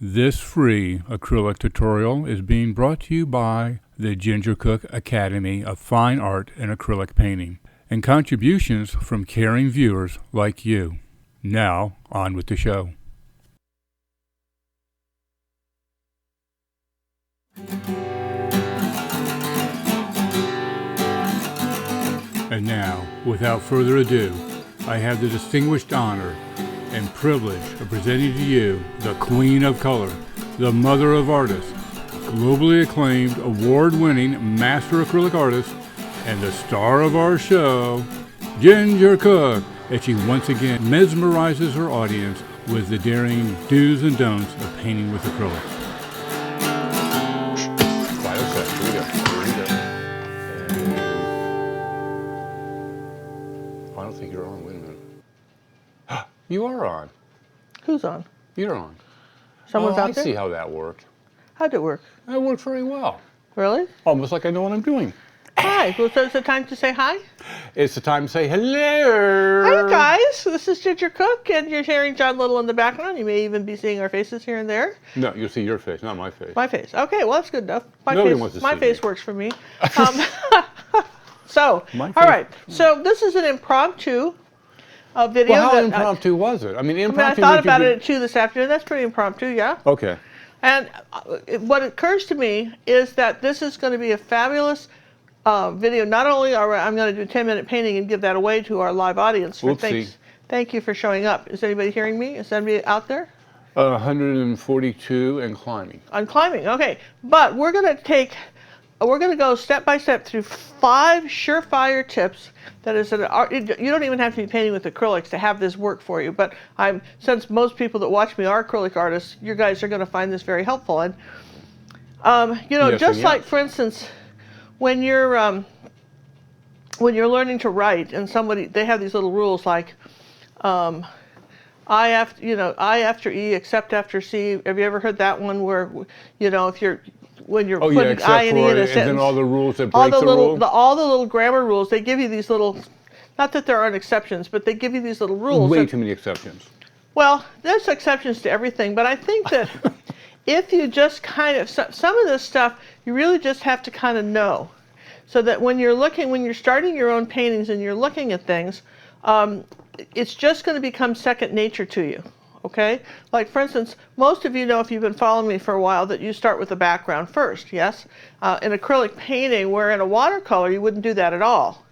This free acrylic tutorial is being brought to you by the Ginger Cook Academy of Fine Art and Acrylic Painting, and contributions from caring viewers like you. Now, on with the show. And now, without further ado, I have the distinguished honor and privilege of presenting to you the Queen of Color, the Mother of Artists, globally acclaimed, award-winning master acrylic artist, and the star of our show, Ginger Cook, as she once again mesmerizes her audience with the daring do's and don'ts of painting with acrylics. I don't think you're on. Wait a minute. You are on. Who's on? You're on. Someone's out I there? see how that worked. How'd it work? That worked very well. Really? Almost like I know what I'm doing. Hi. Well, so it's the time to say hi? It's the time to say hello. Hi, guys. This is Ginger Cook, and you're hearing John Little in the background. You may even be seeing our faces here and there. No, you'll see your face, not my face. My face. Okay, well, that's good enough. Nobody wants to My see face me. works for me. So, My all face- right. So this is an impromptu video. Well, how that, impromptu was it? I mean, I impromptu. thought means you about could- it at 2 this afternoon. That's pretty impromptu, yeah. Okay. And what occurs to me is that this is going to be a fabulous video. Not only are I'm going to do a 10-minute painting and give that away to our live audience. For Whoopsie. Thank you for showing up. Is anybody hearing me? Is anybody out there? 142 and climbing. I'm climbing. Okay, but we're going to go step by step through 5 surefire tips. That is, you don't even have to be painting with acrylics to have this work for you. But since most people that watch me are acrylic artists, you guys are going to find this very helpful. And Yes, just and like, yes. for instance, when you're learning to write, and they have these little rules like, I after E, except after C. Have you ever heard that one where, when you're Oh, yeah, putting except I and E for in a and sentence? then all the rules that all break the the little rule. all the little grammar rules. They give you these little, not that there aren't exceptions, but they give you these little rules. Way And- too many exceptions. well, there's exceptions to everything, but I think that if you just kind of, some of this stuff, you really just have to kind of know. So that when you're starting your own paintings and you're looking at things, it's just going to become second nature to you. Okay? Like, for instance, most of you know, if you've been following me for a while, that you start with the background first, yes? In acrylic painting, where in a watercolor, you wouldn't do that at all.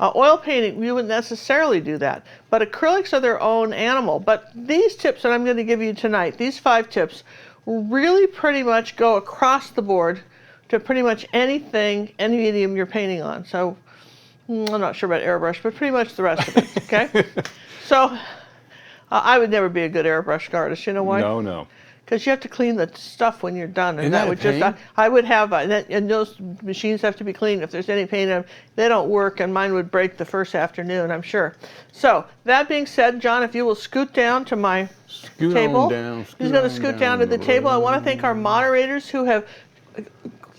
Oil painting, you wouldn't necessarily do that. But acrylics are their own animal. But these tips that I'm going to give you tonight, these 5 tips, will really pretty much go across the board to pretty much anything, any medium you're painting on. So, I'm not sure about airbrush, but pretty much the rest of it, okay? So, I would never be a good airbrush artist. You know why? No. Because you have to clean the stuff when you're done, and Isn't that a would just pain? I would have and those machines have to be cleaned. If there's any paint on them, they don't work, and mine would break the first afternoon, I'm sure. So that being said, John, if you will scoot down to my Scoot table, on down. he's going to scoot down to the table. I want to thank our moderators who have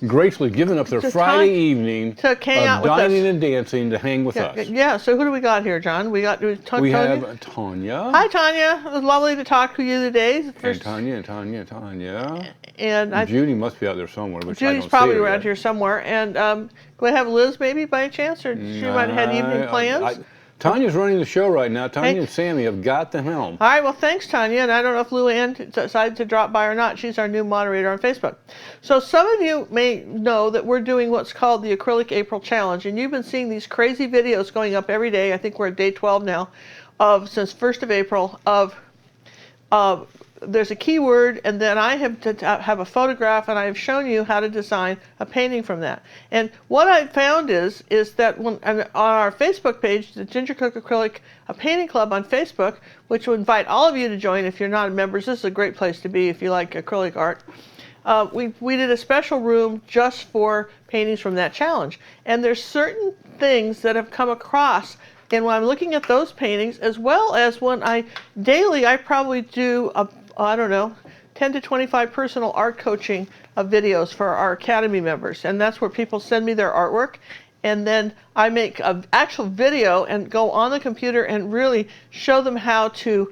Gracefully given up their The Friday time evening to hang out of with us. dining and dancing to hang with us. Yeah. So who do we got here, John? We got We Tanya. have Tanya. Hi, Tanya. It was lovely to talk to you today. And Tanya. And Judy must be out there somewhere. Which I Judy's don't probably see her around yet. here somewhere. And do we have Liz maybe by any chance? Or she might have had evening plans? Tanya's running the show right now. Tanya Hey. and Sammy have got the helm. All right, well, thanks, Tanya. And I don't know if Lou Ann decided to drop by or not. She's our new moderator on Facebook. So some of you may know that we're doing what's called the Acrylic April Challenge. And you've been seeing these crazy videos going up every day. I think we're at day 12 now, since 1st of April, there's a keyword, and then I have to have a photograph, and I have shown you how to design a painting from that. And what I found is that on our Facebook page, the Ginger Cook Acrylic Painting Club on Facebook, which will invite all of you to join if you're not members. This is a great place to be if you like acrylic art. We did a special room just for paintings from that challenge. And there's certain things that have come across. And when I'm looking at those paintings, as well as when I probably do 10 to 25 personal art coaching videos for our Academy members. And that's where people send me their artwork. And then I make an actual video and go on the computer and really show them how to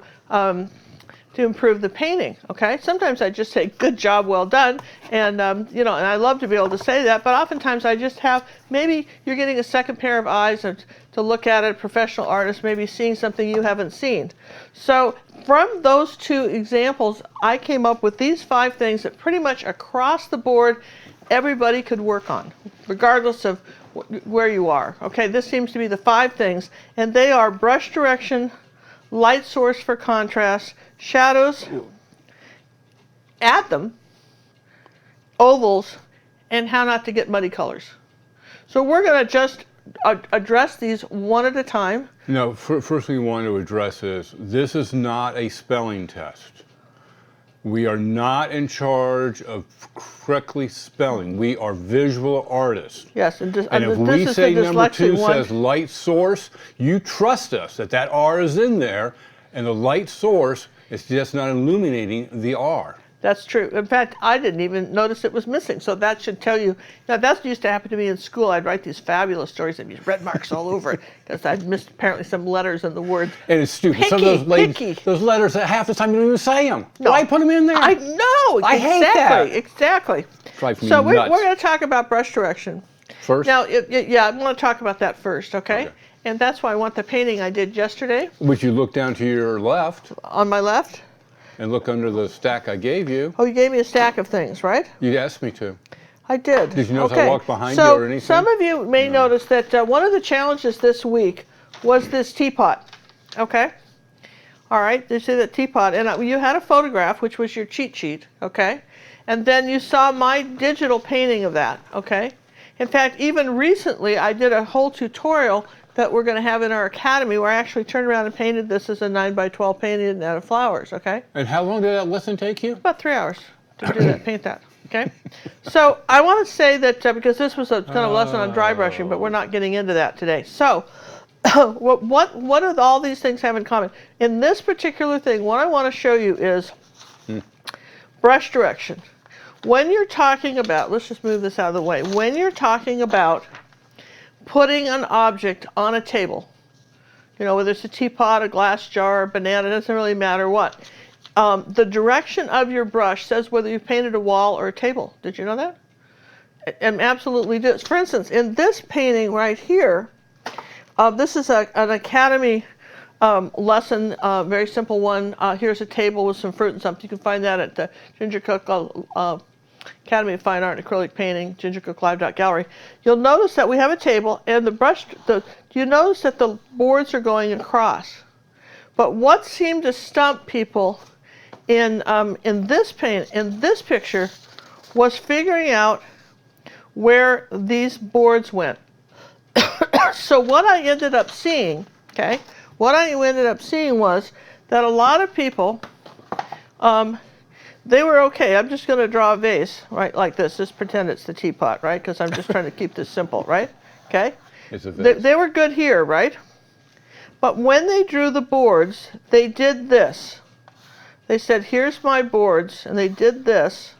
to improve the painting, okay? Sometimes I just say, good job, well done, and you know, and I love to be able to say that, but oftentimes I just have, maybe you're getting a second pair of eyes to look at it, a professional artist, maybe seeing something you haven't seen. So from those two examples, I came up with these 5 things that pretty much across the board, everybody could work on, regardless of where you are, okay? This seems to be the 5 things, and they are brush direction, light source for contrast, shadows, add them, ovals, and how not to get muddy colors. So we're going to just address these one at a time. No, first thing we want to address is, this is not a spelling test. We are not in charge of correctly spelling. We are visual artists. Yes, and if we say number 2 says light source, you trust us that that R is in there, and the light source is just not illuminating the R. That's true. In fact, I didn't even notice it was missing, so that should tell you. Now, that used to happen to me in school. I'd write these fabulous stories and these red marks all over it because I'd missed apparently some letters in the words. And it's stupid. Picky, some of those letters, half the time you don't even say them. No. Why put them in there? I know. I hate that. Exactly. Drives me so we're nuts. going to talk about brush direction. First? Now, yeah, I'm going to talk about that first, okay? And that's why I want the painting I did yesterday. Which you look down to your left. On my left. And look under the stack I gave you. Oh, you gave me a stack of things, right? You asked me to. I did. Did you notice I walked behind you or anything? Some of you may notice that one of the challenges this week was this teapot, okay? All right, you see that teapot, and you had a photograph, which was your cheat sheet, okay? And then you saw my digital painting of that, okay? In fact, even recently, I did a whole tutorial that we're going to have in our academy where I actually turned around and painted this as a 9x12 painting out of flowers, okay? And how long did that lesson take you? About 3 hours to do that, paint that, okay? So I want to say that, because this was a kind of lesson on dry brushing, but we're not getting into that today. So what do all these things have in common? In this particular thing, what I want to show you is brush direction. When you're talking about, let's just move this out of the way. When you're talking about putting an object on a table, you know, whether it's a teapot, a glass jar, a banana, it doesn't really matter what. The direction of your brush says whether you've painted a wall or a table. Did you know that? It absolutely does. For instance, in this painting right here, this is an academy lesson, very simple one. Here's a table with some fruit and something. You can find that at the Academy of Fine Art and Acrylic Painting, gingercooklive.gallery. You'll notice that we have a table, and the brush. You notice that the boards are going across. But what seemed to stump people in this picture was figuring out where these boards went. So what I ended up seeing, was that a lot of people, they were okay. I'm just going to draw a vase, right, like this. Just pretend it's the teapot, right? Because I'm just trying to keep this simple, right? Okay? It's a vase. They were good here, right? But when they drew the boards, they did this. They said, here's my boards, and they did this.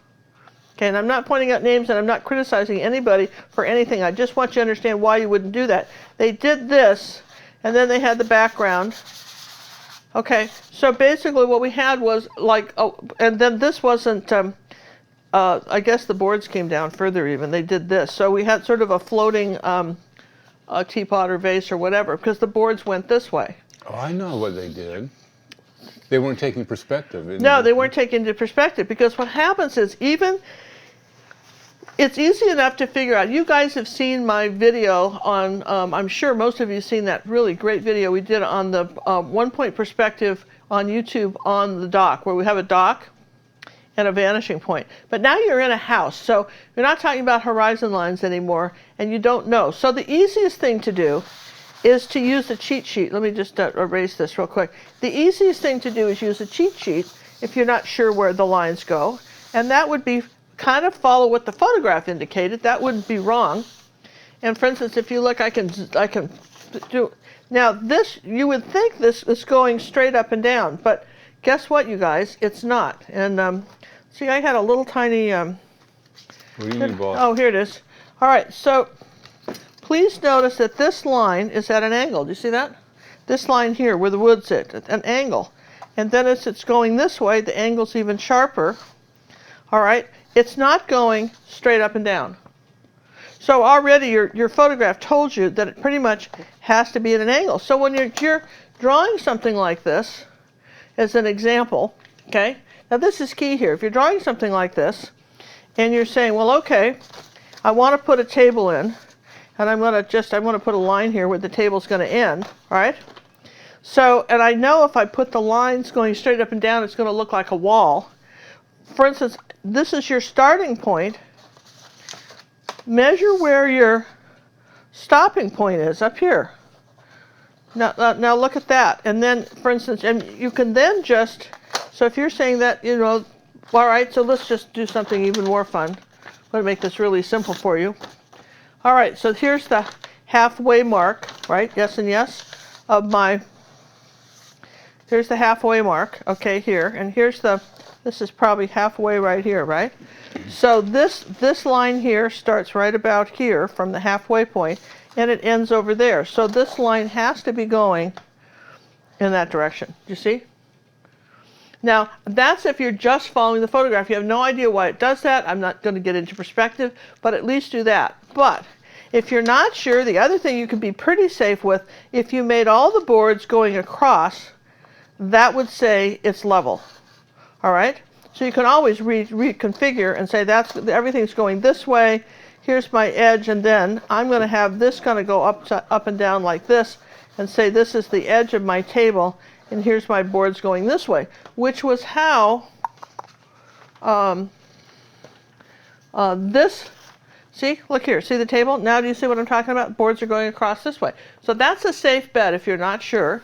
Okay, and I'm not pointing out names, and I'm not criticizing anybody for anything. I just want you to understand why you wouldn't do that. They did this, and then they had the background. Okay, so basically what we had was like, and then this wasn't, I guess the boards came down further even. They did this. So we had sort of a floating a teapot or vase or whatever, because the boards went this way. Oh, I know what they did. They weren't taking perspective. No, they weren't taking into perspective, because what happens is it's easy enough to figure out. You guys have seen my video on, I'm sure most of you have seen that really great video we did on the one-point perspective on YouTube on the dock, where we have a dock and a vanishing point. But now you're in a house, so you're not talking about horizon lines anymore, and you don't know. So the easiest thing to do is to use a cheat sheet. Let me just erase this real quick. The easiest thing to do is use a cheat sheet if you're not sure where the lines go, and that would be kind of follow what the photograph indicated. That wouldn't be wrong. And for instance, if you look, I can do, now this, you would think this is going straight up and down, but guess what, you guys? It's not. And see, I had a little tiny, what do you mean, boss? Oh, here it is. All right, so please notice that this line is at an angle. Do you see that? This line here, where the wood's at an angle. and then as it's going this way, the angle's even sharper. All right, it's not going straight up and down. So already your photograph told you that it pretty much has to be at an angle. So when you're drawing something like this, as an example, okay, now this is key here. If you're drawing something like this, and you're saying, well, okay, I want to put a table in, and I want to put a line here where the table's going to end, all right? So, and I know if I put the lines going straight up and down, it's going to look like a wall. For instance, this is your starting point. Measure where your stopping point is up here. Now look at that. And then, for instance, and you can then just, so if you're saying that, you know, all right, so let's just do something even more fun. I'm going to make this really simple for you. All right, so here's the halfway mark, right? Yes and yes of my, here's the halfway mark, okay, here. And here's the, this is probably halfway right here, right? So this line here starts right about here from the halfway point, and it ends over there. So this line has to be going in that direction. Do you see? Now, that's if you're just following the photograph. You have no idea why it does that. I'm not going to get into perspective, but at least do that. But if you're not sure, the other thing you can be pretty safe with, if you made all the boards going across, that would say it's level. All right? So you can always reconfigure and say everything's going this way. Here's my edge, and then I'm going to have this going to go up and down like this, and say this is the edge of my table, and here's my boards going this way, which was how this, see, look here, see the table? Now do you see what I'm talking about? Boards are going across this way. So that's a safe bet if you're not sure.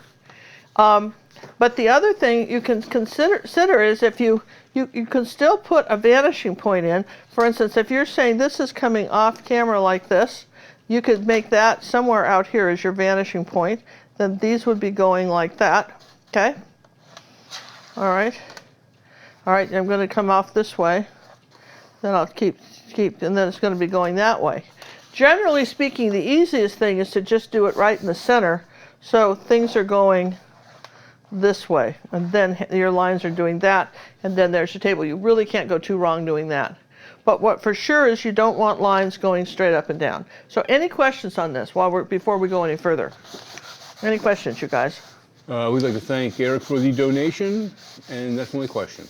But the other thing you can consider is if you can still put a vanishing point in. For instance, if you're saying this is coming off camera like this, you could make that somewhere out here as your vanishing point. Then these would be going like that. Okay? All right. All right, I'm going to come off this way. Then I'll keep, and then it's going to be going that way. Generally speaking, the easiest thing is to just do it right in the center. So things are going this way, and then your lines are doing that, and then there's your table. You really can't go too wrong doing that. But what for sure is you don't want lines going straight up and down. So any questions on this before we go any further? Any questions, you guys? We'd like to thank Eric for the donation, and that's the only question.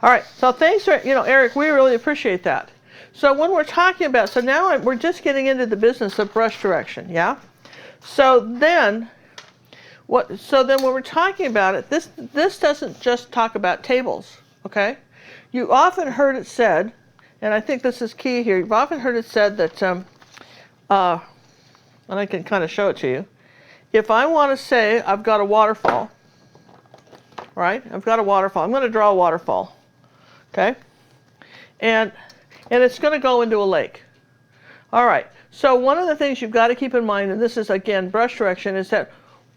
All right, so thanks, Eric, we really appreciate that. So when we're talking about, so now we're just getting into the business of brush direction, yeah? So then when we're talking about it, this doesn't just talk about tables, okay? You often heard it said, and I think this is key here, you've often heard it said that, and I can kind of show it to you. If I want to say I've got a waterfall, right? I've got a waterfall. I'm going to draw a waterfall, okay? And it's going to go into a lake. All right. So one of the things you've got to keep in mind, and this is, again, brush direction, is that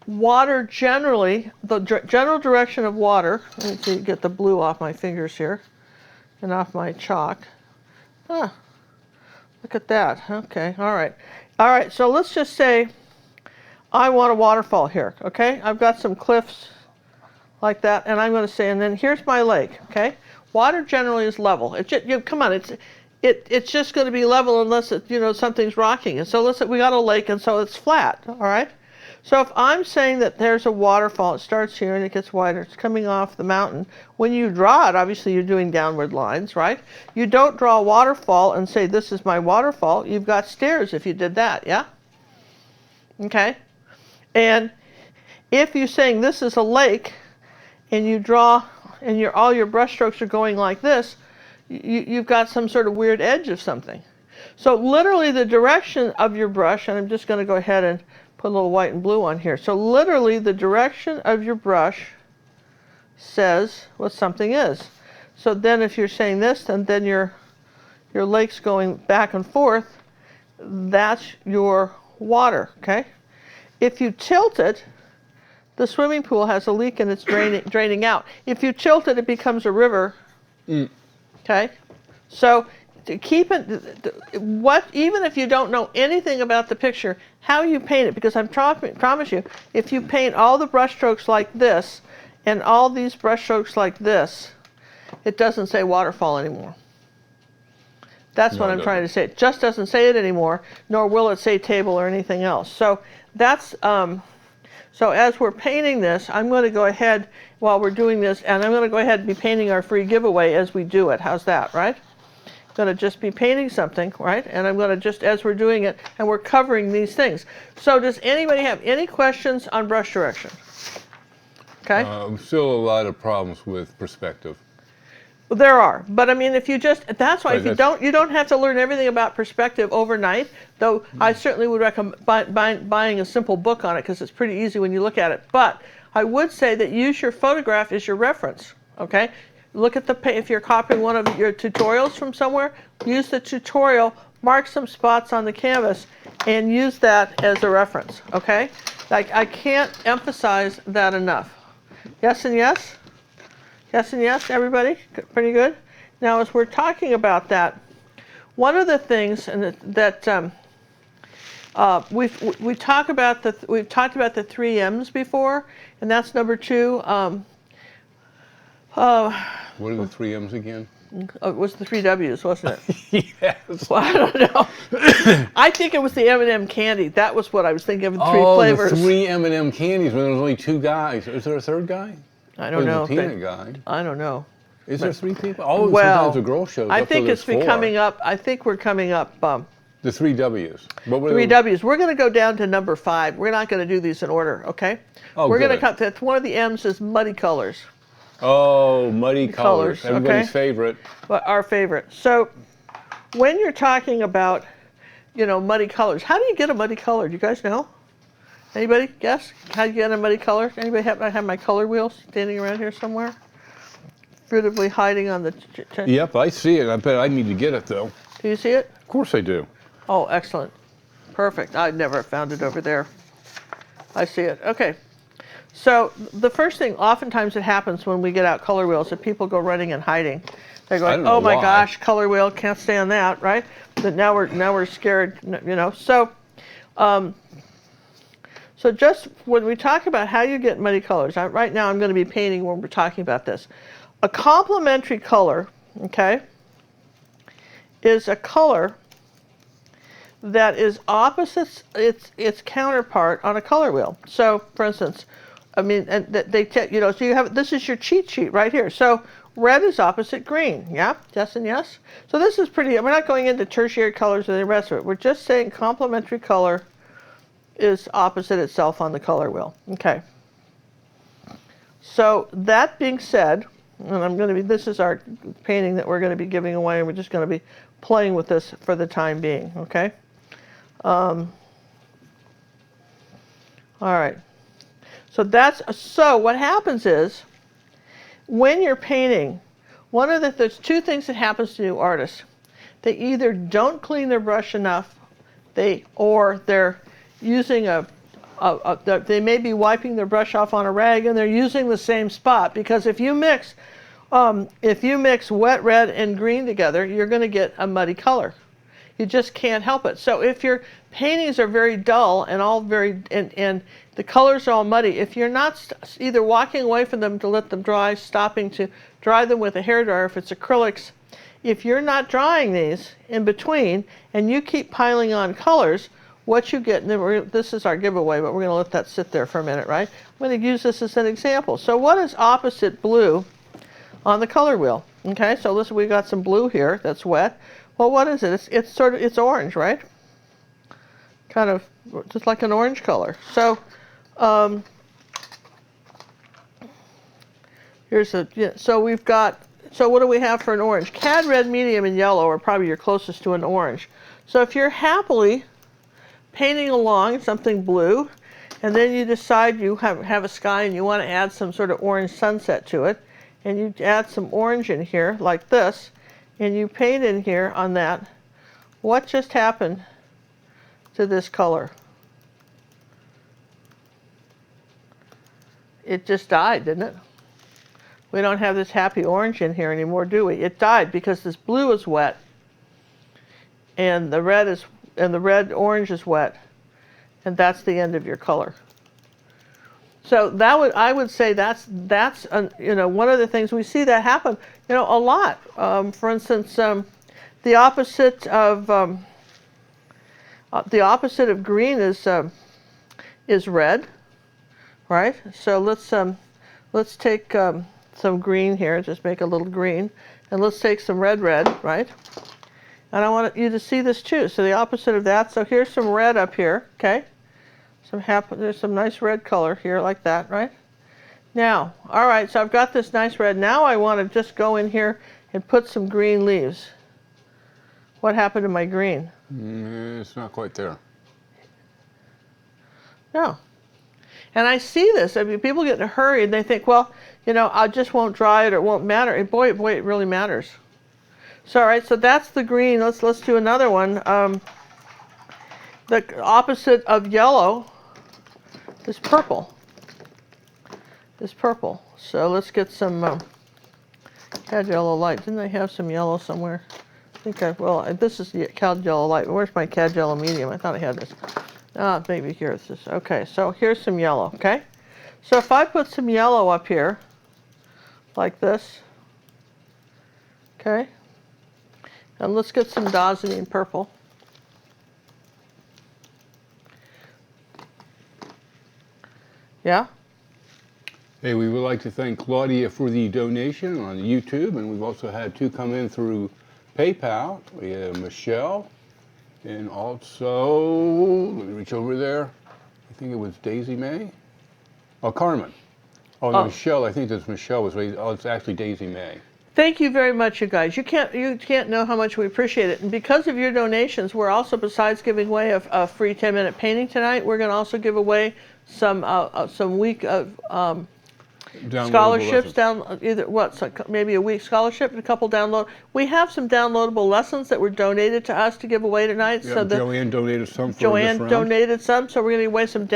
water generally, the general direction of water, let me see, get the blue off my fingers here and off my chalk. Look at that. Okay. All right. All right. So let's just say I want a waterfall here, okay? I've got some cliffs like that, and I'm going to say, and then here's my lake, okay? Water generally is level. Come on, it's just going to be level unless something's rocking. And so we got a lake, and so it's flat, all right? So if I'm saying that there's a waterfall, it starts here and it gets wider, it's coming off the mountain. When you draw it, obviously you're doing downward lines, right? You don't draw a waterfall and say this is my waterfall. You've got stairs if you did that, yeah? Okay? And if you're saying this is a lake, and you draw, and all your brush strokes are going like this, you've got some sort of weird edge of something. So literally the direction of your brush, and I'm just going to go ahead and put a little white and blue on here. So literally the direction of your brush says what something is. So then if you're saying this, and then your lake's going back and forth, that's your water, okay? If you tilt it, the swimming pool has a leak and it's draining out. If you tilt it, it becomes a river. Okay? So to keep it, even if you don't know anything about the picture, how you paint it, because I promise you, if you paint all the brush strokes like this, and all these brush strokes like this, it doesn't say waterfall anymore. That's what I'm trying to say. It just doesn't say it anymore, nor will it say table or anything else. So that's, so as we're painting this, I'm going to go ahead while we're doing this, and I'm going to go ahead and be painting our free giveaway as we do it. How's that, right? I'm going to just be painting something, right? And I'm going to just, as we're doing it, and we're covering these things. So does anybody have any questions on brush direction? Okay. Still a lot of problems with perspective. Well, there are, but I mean, if you just, that's why if you don't have to learn everything about perspective overnight, though I certainly would recommend buying a simple book on it because it's pretty easy when you look at it. But I would say that use your photograph as your reference, okay? Look at if you're copying one of your tutorials from somewhere, use the tutorial, mark some spots on the canvas, and use that as a reference, okay? Like, I can't emphasize that enough. Yes and yes? Yes and yes, everybody? Pretty good? Now, as we're talking about that, one of the things that we've talked about the 3 M's before, and that's number 2. What are the 3 M's again? It was the 3 W's, wasn't it? Yes. Well, I don't know. I think it was the M&M candy. That was what I was thinking of, the 3 flavors. Oh, the 3 M&M candies when there was only 2 guys. Is there a 3rd guy? I don't know. The peanut guy. I don't know. Is there 3 people? Oh, well, sometimes a girl shows up. I think it's 4. coming up. I think we're coming up. The 3 W's. What were 3 W's. We're going to go down to number 5. We're not going to do these in order, okay? Oh, we're going to cut. One of the M's is muddy colors. Oh, muddy colors. Everybody's favorite. But our favorite. So when you're talking about, muddy colors, how do you get a muddy color? Do you guys know? Anybody guess? How do you get a muddy color? Anybody I have my color wheel standing around here somewhere? Furtively hiding on the... Yep, I see it. I bet I need to get it, though. Do you see it? Of course I do. Oh, excellent. Perfect. I'd never found it over there. I see it. Okay. So the first thing, oftentimes it happens when we get out color wheels, that people go running and hiding. They're going, oh my gosh, color wheel, can't stand that, right? But now we're scared, So just when we talk about how you get muddy colors, right now I'm going to be painting when we're talking about this. A complementary color, okay, is a color that is opposite its counterpart on a color wheel. So, for instance, I mean, and so you have, this is your cheat sheet right here. So red is opposite green, yeah? Yes and yes? So this is pretty, we're not going into tertiary colors or the rest of it. We're just saying complementary color is opposite itself on the color wheel. Okay. So that being said, and this is our painting that we're going to be giving away, and we're just going to be playing with this for the time being, okay? All right. So what happens is, when you're painting, there's 2 things that happens to new artists. They either don't clean their brush enough, or they're using they may be wiping their brush off on a rag and they're using the same spot, because if you mix wet red and green together, you're going to get a muddy color. You just can't help it. So if your paintings are very dull and all and the colors are all muddy, if you're not either walking away from them to let them dry, stopping to dry them with a hairdryer, if it's acrylics, if you're not drying these in between and you keep piling on colors, what you get, and this is our giveaway, but we're going to let that sit there for a minute, right? I'm going to use this as an example. So what is opposite blue on the color wheel? Okay, so listen, we've got some blue here that's wet. Well, what is it? It's orange, right? Kind of just like an orange color. So so we've got, so what do we have for an orange? Cad red, medium, and yellow are probably your closest to an orange. So if you're happily painting along something blue, and then you decide you have a sky and you want to add some sort of orange sunset to it, and you add some orange in here like this, and you paint in here on that, what just happened to this color? It just died, didn't it? We don't have this happy orange in here anymore, do we? It died because this blue is wet, and the red orange is wet, and that's the end of your color. So I would say that's you know, one of the things we see that happen, you know, a lot. For instance, the opposite of green is red, right? So let's take some green here, just make a little green, and let's take some red, right? And I want you to see this too. So the opposite of that. So here's some red up here, okay? There's some nice red color here like that, right? Now, all right, so I've got this nice red. Now I want to just go in here and put some green leaves. What happened to my green? It's not quite there. No. And I see this. I mean, people get in a hurry and they think, well, you know, I just won't dry it or it won't matter. And boy, it really matters. So, all right, so that's the green. Let's do another one. The opposite of yellow is purple. So let's get some cad yellow light. Didn't I have some yellow somewhere? I think this is the cad yellow light. Where's my cad yellow medium? I thought I had this. Maybe here it is. Okay, so here's some yellow, okay? So if I put some yellow up here, like this, okay? And let's get some dazzling purple. Yeah? Hey, we would like to thank Claudia for the donation on YouTube, and we've also had 2 come in through PayPal. We have Michelle, and also, let me reach over there. I think it was Daisy May. Oh, Carmen. Oh, no, Michelle. I think that's Michelle was raised. Oh, it's actually Daisy May. Thank you very much, you guys. You can't know how much we appreciate it. And because of your donations, we're also, besides giving away a free 10-minute painting tonight, we're going to also give away some week of scholarships maybe a week scholarship and a couple download. We have some downloadable lessons that were donated to us to give away tonight. Yeah, so Joanne donated some. Donated some, so we're going to give away some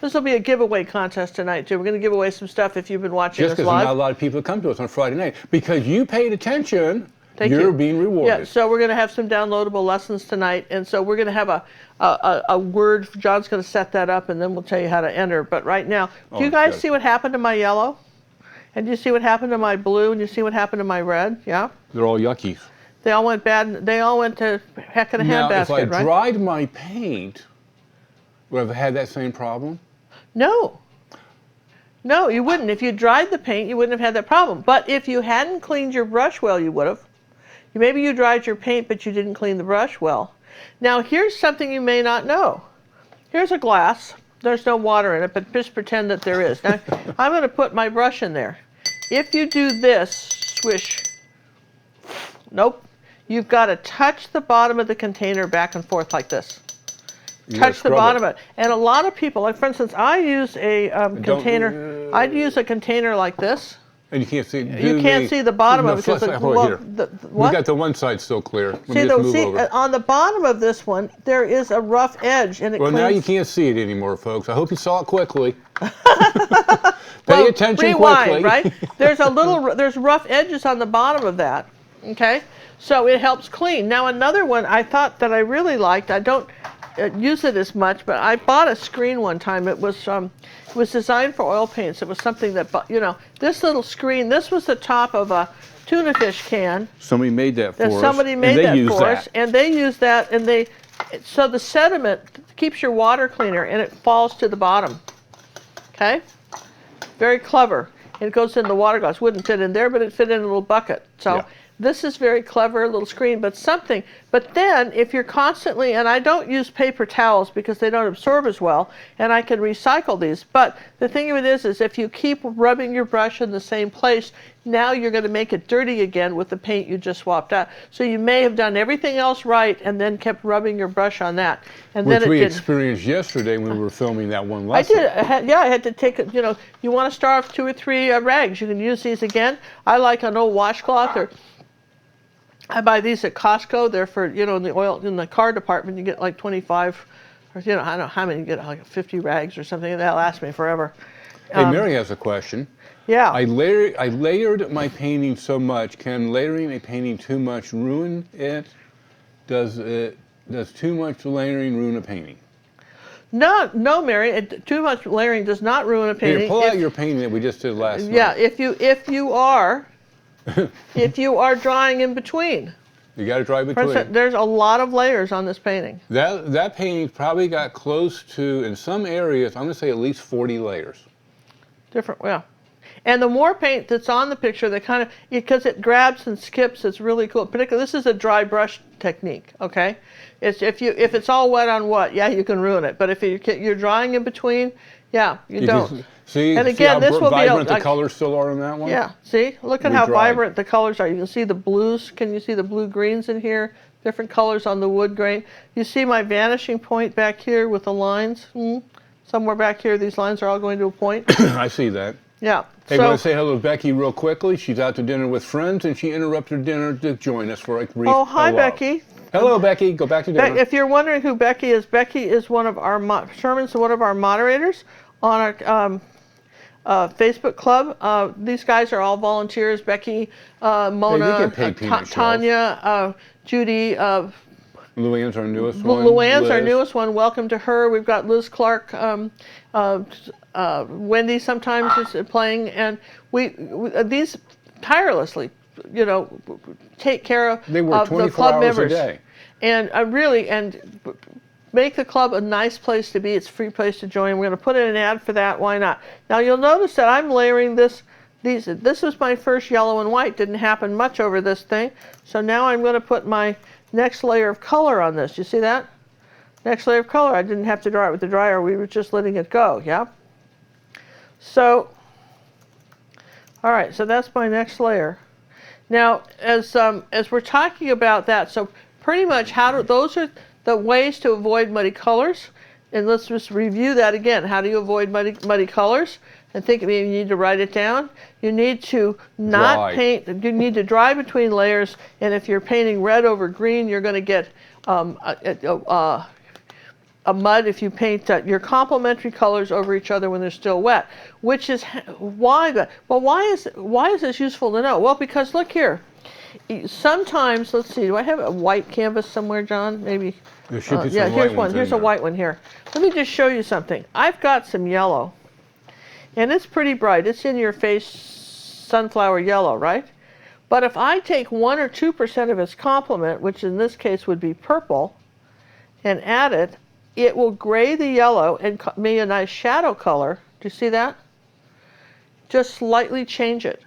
This will be a giveaway contest tonight too. We're going to give away some stuff if you've been watching us live. Just because not a lot of people come to us on Friday night because you paid attention. You're being rewarded. Yeah, so we're going to have some downloadable lessons tonight, and so we're going to have a word. John's going to set that up, and then we'll tell you how to enter. But right now, do you guys see what happened to my yellow? And do you see what happened to my blue? And you see what happened to my red? Yeah? They're all yucky. They all went bad. They all went to heck in a handbasket, right? Now, if I dried my paint, would I have had that same problem? No. No, you wouldn't. If you dried the paint, you wouldn't have had that problem. But if you hadn't cleaned your brush well, you would have. Maybe you dried your paint, but you didn't clean the brush well. Now, here's something you may not know. Here's a glass. There's no water in it, but just pretend that there is. Now, I'm going to put my brush in there. If you do this, swish, nope. You've got to touch the bottom of the container back and forth like this. Touch the bottom of it. And a lot of people, like for instance, I use a container. I'd use a container like this. And you can't see. You can't see the bottom of it because we got the one side still clear. See, on the bottom of this one, there is a rough edge, and it. Well, now you can't see it anymore, folks. I hope you saw it quickly. Pay attention rewind, quickly. Right? There's rough edges on the bottom of that. Okay, so it helps clean. Now another one I thought that I really liked. I don't use it as much, but I bought a screen one time. It was designed for oil paints. It was something that, this little screen. This was the top of a tuna fish can. Somebody made that for us. Somebody made that for us, and they use that, so the sediment keeps your water cleaner, and it falls to the bottom. Okay, very clever. And it goes in the water glass. Wouldn't fit in there, but it fit in a little bucket. So. Yeah. This is very clever, little screen, but then if you're constantly, and I don't use paper towels because they don't absorb as well, and I can recycle these, but the thing of it is if you keep rubbing your brush in the same place, now you're going to make it dirty again with the paint you just swapped out. So you may have done everything else right and then kept rubbing your brush on that. And Which we experienced yesterday when we were filming that one lesson. I had to take, you want to start off 2 or 3 rags. You can use these again. I like an old washcloth I buy these at Costco. They're for, in the car department, you get like 25, or, I don't know how many, you get like 50 rags or something. That'll last me forever. Hey, Mary has a question. Yeah. I layered my painting so much. Can layering a painting too much ruin it? Does too much layering ruin a painting? No, Mary. Too much layering does not ruin a painting. Here, pull out your painting that we just did last night. Yeah, if you are if you are drawing in between. You got to draw between. There's a lot of layers on this painting. That painting probably got close to, in some areas, I'm going to say at least 40 layers. Different, yeah. And the more paint that's on the picture, that kind of, because it grabs and skips, it's really cool. Particularly, this is a dry brush technique, okay? If it's all wet on wet, yeah, you can ruin it. But if you're drawing in between, yeah, you don't. See, and see again, how this will vibrant be the colors still are in that one? Yeah, see? Look at how vibrant the colors are. You can see the blues. Can you see the blue-greens in here? Different colors on the wood grain. You see my vanishing point back here with the lines? Somewhere back here, these lines are all going to a point. I see that. Yeah. Hey, I want to say hello to Becky real quickly. She's out to dinner with friends, and she interrupted dinner to join us for a brief Oh, hi, Becky. Hello, Becky. Go back to dinner. If you're wondering who Becky is one of our Sherman's one of our moderators on our Facebook club. These guys are all volunteers. Becky, Mona, Tanya, Judy. Luann's our newest one. Luann's our newest one. Welcome to her. We've got Liz Clark. Wendy sometimes is playing, and we these tirelessly, take care of they work 24 the club hours members. A day. And make the club a nice place to be. It's a free place to join. We're going to put in an ad for that. Why not? Now you'll notice that I'm layering this. This was my first yellow and white. Didn't happen much over this thing. So now I'm going to put my next layer of color on this. You see that? Next layer of color. I didn't have to dry it with the dryer. We were just letting it go. Yeah. So, all right. So that's my next layer. Now, as we're talking about that, so pretty much those are the ways to avoid muddy colors. And let's just review that again. How do you avoid muddy colors? And think, maybe you need to write it down. You need to not paint. You need to dry between layers. And if you're painting red over green, you're going to get a mud if you paint your complementary colors over each other when they're still wet. Which is why. Well, why is this useful to know? Well, because look here. Sometimes, let's see. Do I have a white canvas somewhere, John? Maybe. There should be some yeah, here's white one. Here's a white one here. Let me just show you something. I've got some yellow. And it's pretty bright. It's in your face sunflower yellow, right? But if I take 1 or 2% of its complement, which in this case would be purple, and add it, it will gray the yellow and make a nice shadow color. Do you see that? Just slightly change it.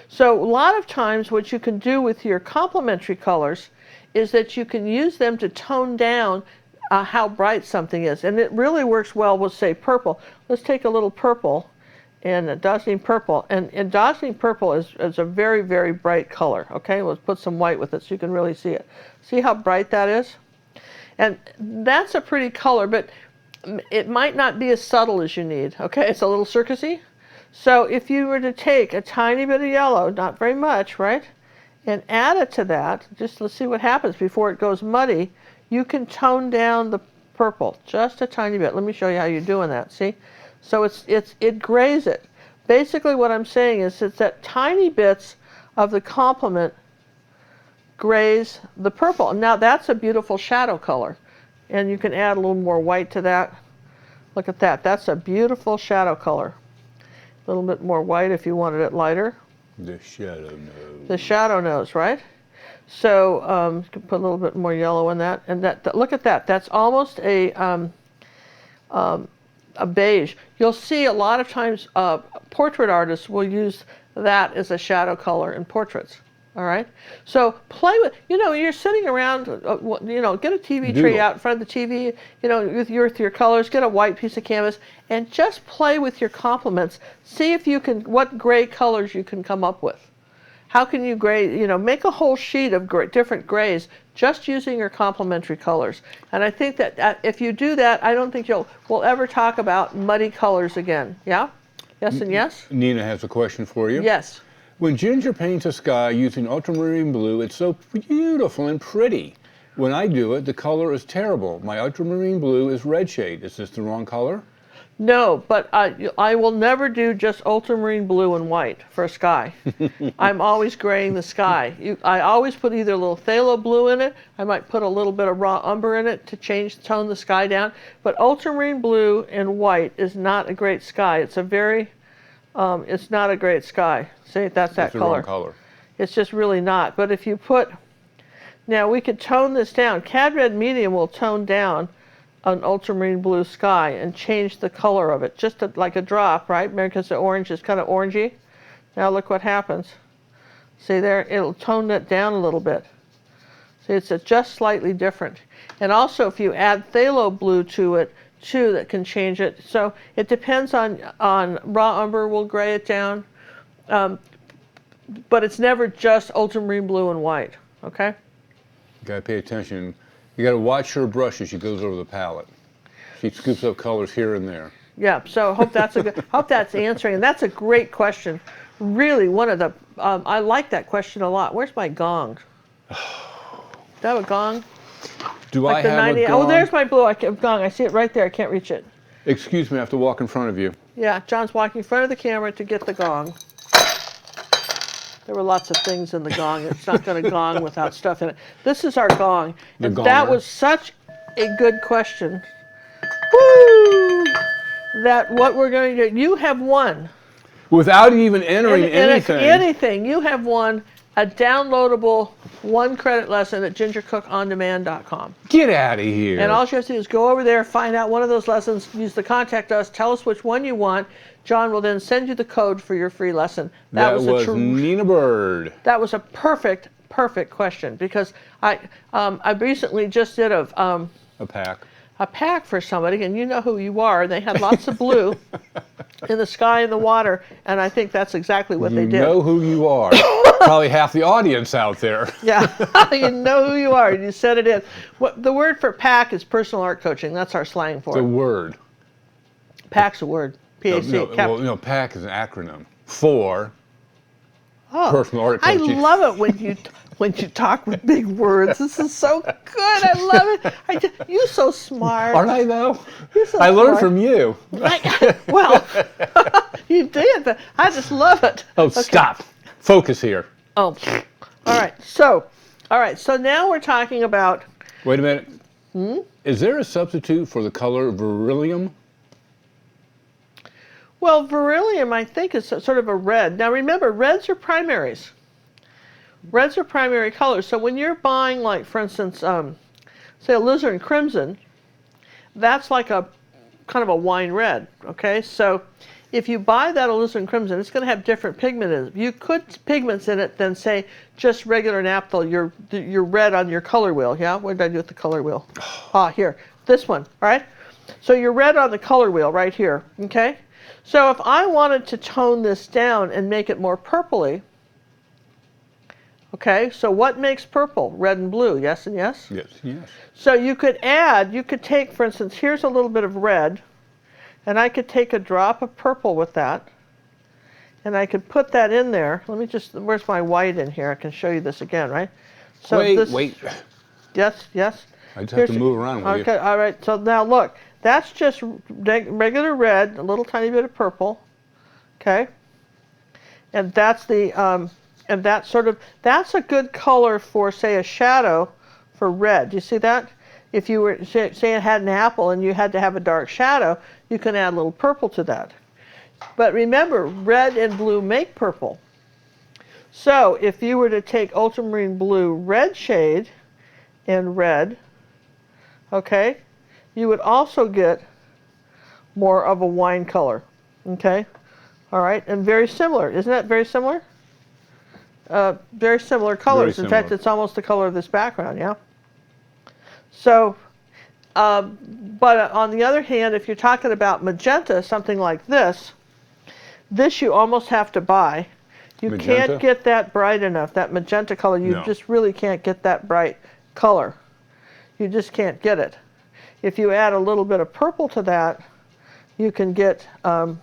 So a lot of times what you can do with your complementary colors is that you can use them to tone down how bright something is. And it really works well with, say, purple. Let's take a little purple, and Dazzling Purple. And Dazzling Purple is a very, very bright color. Okay, let's put some white with it so you can really see it. See how bright that is? And that's a pretty color, but it might not be as subtle as you need. Okay, it's a little circusy. So if you were to take a tiny bit of yellow, not very much, right, and add it to that, just let's see what happens before it goes muddy, you can tone down the purple just a tiny bit. Let me show you how you're doing that, see? So it grays it. Basically what I'm saying is it's that tiny bits of the complement grays the purple. Now that's a beautiful shadow color. And you can add a little more white to that. Look at that. That's a beautiful shadow color. A little bit more white if you wanted it lighter. The shadow nose. The shadow nose, right? So you can put a little bit more yellow in that. And look at that. That's almost a beige. You'll see a lot of times portrait artists will use that as a shadow color in portraits. All right. So play with, you're sitting around, get a TV tray out in front of the TV, with your colors, get a white piece of canvas, and just play with your complements. See if you can, what gray colors you can come up with. How can you gray, make a whole sheet of different grays just using your complementary colors. And I think that if you do that, I don't think we'll ever talk about muddy colors again. Yeah? Yes and yes? Nina has a question for you. Yes. When Ginger paints a sky using ultramarine blue, it's so beautiful and pretty. When I do it, the color is terrible. My ultramarine blue is red shade. Is this the wrong color? No, but I will never do just ultramarine blue and white for a sky. I'm always graying the sky. I always put either a little phthalo blue in it. I might put a little bit of raw umber in it to tone the sky down. But ultramarine blue and white is not a great sky. It's it's not a great sky. See, that's that the color. wrong color. It's just really not. But if you put, now we could tone this down. Cad Red Medium will tone down an ultramarine blue sky and change the color of it, just like a drop, right? Because the orange is kind of orangey. Now look what happens. See there, it'll tone that down a little bit. See, it's just slightly different. And also if you add phthalo blue to it, too, that can change it. So it depends on raw umber will gray it down. But it's never just ultramarine blue and white, okay? You gotta pay attention. You gotta watch her brush as she goes over the palette. She scoops up colors here and there. Yeah, so hope that's hope that's answering. And that's a great question. Really, one of the, I like that question a lot. Where's my gong? Do I have a gong? Do Like I the have 90, a gong? oh, there's my blue gong. I see it right there. I can't reach it. Excuse me, I have to walk in front of you. Yeah, John's walking in front of the camera to get the gong. There were lots of things in the gong. It's not going to gong without stuff in it. This is our gong. And that was such a good question. Woo! That what we're going to do, you have won. Without even entering anything. Anything. You have won a downloadable 1-credit lesson at gingercookondemand.com. Get out of here. And all you have to do is go over there, find out one of those lessons, use the contact us, tell us which one you want. John will then send you the code for your free lesson. That was Nina Bird. That was a perfect question because I recently just did a pack for somebody, and you know who you are. They had lots of blue in the sky and the water, and I think that's exactly what they did. You know who you are. Probably half the audience out there. Yeah, you know who you are. You said it in. The word for pack is personal art coaching. That's our slang for it. The word. Pack's a word. PAC. No, PAC is an acronym for personal art coaching. I love it when you talk with big words. This is so good. I love it. You're so smart. Aren't I though? You're so I learned smart. from you. Well, you did, but I just love it. Oh, okay. Stop. Focus here. Oh, all right. So now we're talking about. Wait a minute. Is there a substitute for the color beryllium? Well, beryllium, I think, is sort of a red. Now, remember, reds are primaries. Reds are primary colors. So when you're buying, like, for instance, say a alizarin crimson, that's like a kind of a wine red, okay? So if you buy that alizarin crimson, it's going to have different pigments in it than, say, just regular naphtha, your red on your color wheel. Yeah, what did I do with the color wheel? Here, this one, all right? So you're red on the color wheel right here, okay? So if I wanted to tone this down and make it more purpley, okay, so what makes purple? Red and blue, yes and yes? Yes, yes. So you could take, for instance, here's a little bit of red, and I could take a drop of purple with that, and I could put that in there. Let me just, where's my white in here? I can show you this again, right? So wait. Yes. I just have to move around with you. Okay, all right, so now look. That's just regular red, a little tiny bit of purple, okay? And that's that's a good color for, say, a shadow for red. Do you see that? If you were, say it had an apple and you had to have a dark shadow, you can add a little purple to that. But remember, red and blue make purple. So if you were to take ultramarine blue red shade and red, okay, you would also get more of a wine color, okay? All right, and very similar. Isn't that very similar? Very similar colors. In fact, it's almost the color of this background, yeah? So, but on the other hand, if you're talking about magenta, something like this you almost have to buy. You can't get that bright enough, that magenta color. You just really can't get that bright color. You just can't get it. If you add a little bit of purple to that, you can get, well,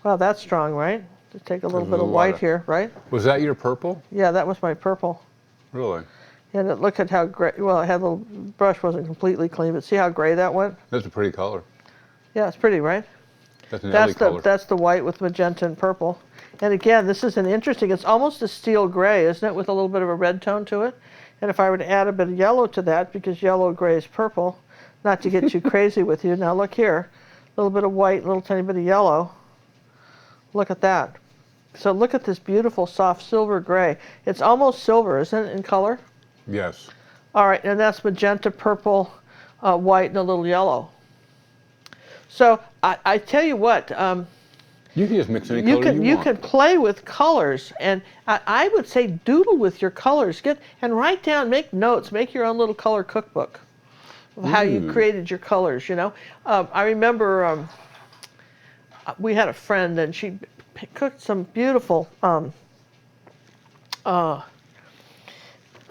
that's strong, right? Just take a little bit of white here, right? Was that your purple? Yeah, that was my purple. Really? And look at how gray, well, it had a little, brush wasn't completely clean, but see how gray that went? That's a pretty color. Yeah, it's pretty, right? That's an LA color. That's the white with magenta and purple. And again, this is an interesting, it's almost a steel gray, isn't it, with a little bit of a red tone to it? And if I were to add a bit of yellow to that, because yellow, gray is purple, not to get too crazy with you. Now look here, a little bit of white, a little tiny bit of yellow. Look at that. So look at this beautiful soft silver gray. It's almost silver, isn't it, in color? Yes. All right, and that's magenta, purple, white, and a little yellow. So I tell you what, you can just mix any color you want. You can play with colors, and I would say doodle with your colors. And write down, make notes, make your own little color cookbook of how you created your colors. You know, I remember we had a friend, and she cooked some beautiful.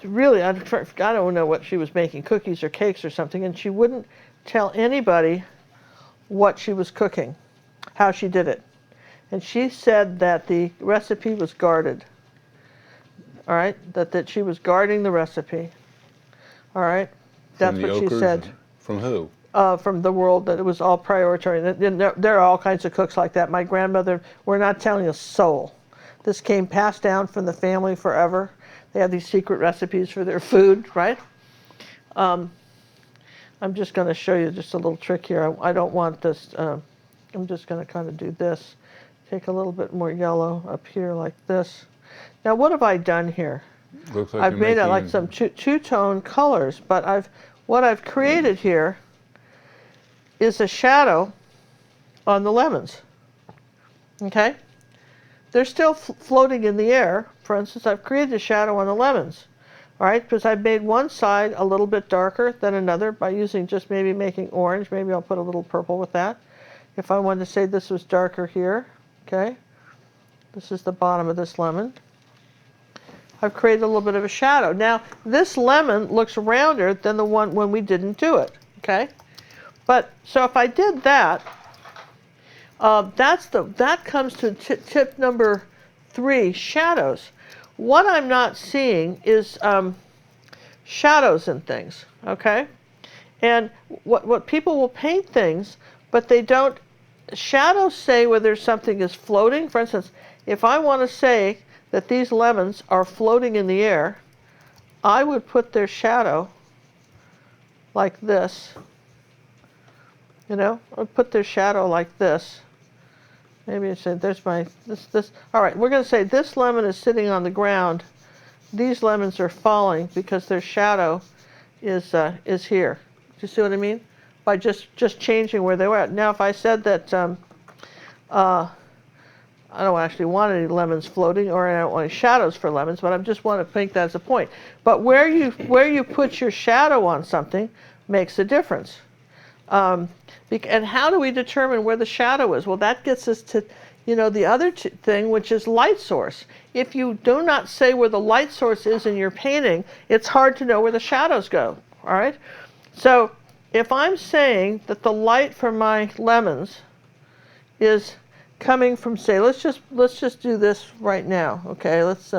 Really, I don't know what she was making, cookies or cakes or something, and she wouldn't tell anybody what she was cooking, how she did it. And she said that the recipe was guarded. All right, that she was guarding the recipe. All right, that's what she said. From who? From the world, that it was all prioritary. There are all kinds of cooks like that. My grandmother, we're not telling a soul. This came passed down from the family forever. They have these secret recipes for their food, right? I'm just going to show you just a little trick here. I don't want this. I'm just going to kind of do this. Take a little bit more yellow up here like this. Now, what have I done here? Looks like I've made it like some two-tone colors, but what I've created here is a shadow on the lemons. Okay? They're still floating in the air. For instance, I've created a shadow on the lemons. All right, because I've made one side a little bit darker than another by using just maybe making orange. Maybe I'll put a little purple with that. If I wanted to say this was darker here, okay? This is the bottom of this lemon. I've created a little bit of a shadow. Now, this lemon looks rounder than the one when we didn't do it, okay? But, so if I did that, that comes to tip number 3, shadows. What I'm not seeing is shadows in things, okay? And what people will paint things, but they don't, shadows say whether something is floating. For instance, if I want to say that these lemons are floating in the air, I would put their shadow like this, you know, or put their shadow like this. Maybe I said, there's my, this. All right, we're going to say this lemon is sitting on the ground. These lemons are falling because their shadow is here. Do you see what I mean? By just changing where they were. Now, if I said that I don't actually want any lemons floating, or I don't want any shadows for lemons, but I just want to make that as a point. But where you put your shadow on something makes a difference. And how do we determine where the shadow is? Well, that gets us to, you know, the other thing, which is light source. If you do not say where the light source is in your painting, it's hard to know where the shadows go, all right? So if I'm saying that the light from my lemons is coming from, say, let's just do this right now, okay? Let's,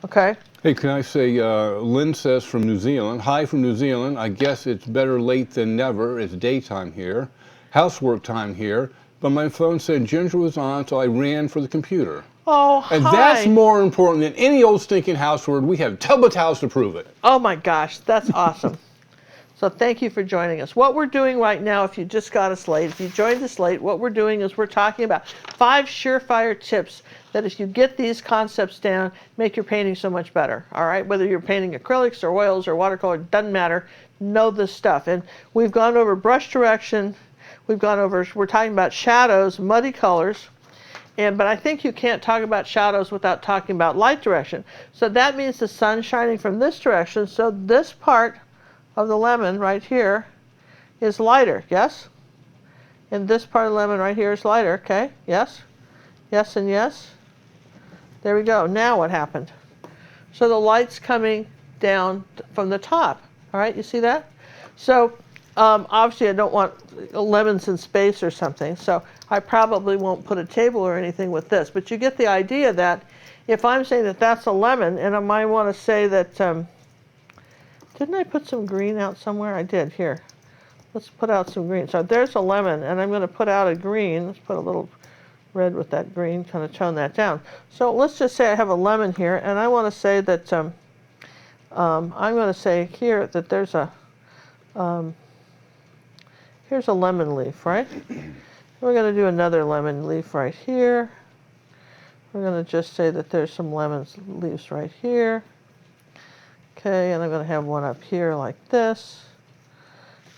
okay? Hey, can I say, Lynn says from New Zealand, hi from New Zealand, I guess it's better late than never, it's daytime here, housework time here, but my phone said Ginger was on, so I ran for the computer. Oh, and hi. that's more important than any old stinking housework. We have tub of towels to prove it. Oh my gosh, that's awesome. So thank you for joining us. What we're doing right now, if you just got us late, if you joined us late, what we're doing is we're talking about 5 surefire tips that if you get these concepts down, make your painting so much better, all right? Whether you're painting acrylics or oils or watercolor, doesn't matter, know this stuff. And we've gone over brush direction, we're talking about shadows, muddy colors, but I think you can't talk about shadows without talking about light direction. So that means the sun shining from this direction, so this part of the lemon right here is lighter, yes? And this part of the lemon right here is lighter, okay? Yes? Yes and yes? There we go. Now what happened? So the light's coming down from the top, all right? You see that? So obviously I don't want lemons in space or something, so I probably won't put a table or anything with this, but you get the idea that if I'm saying that that's a lemon, and I might want to say that, didn't I put some green out somewhere? I did, here. let's put out some green. So there's a lemon, and I'm going to put out a green. Let's put a little red with that green, kind of tone that down. So let's just say I have a lemon here, and I want to say that I'm going to say here that there's a here's a lemon leaf, right? We're going to do another lemon leaf right here. We're going to just say that there's some lemon leaves right here. Okay, and I'm going to have one up here like this.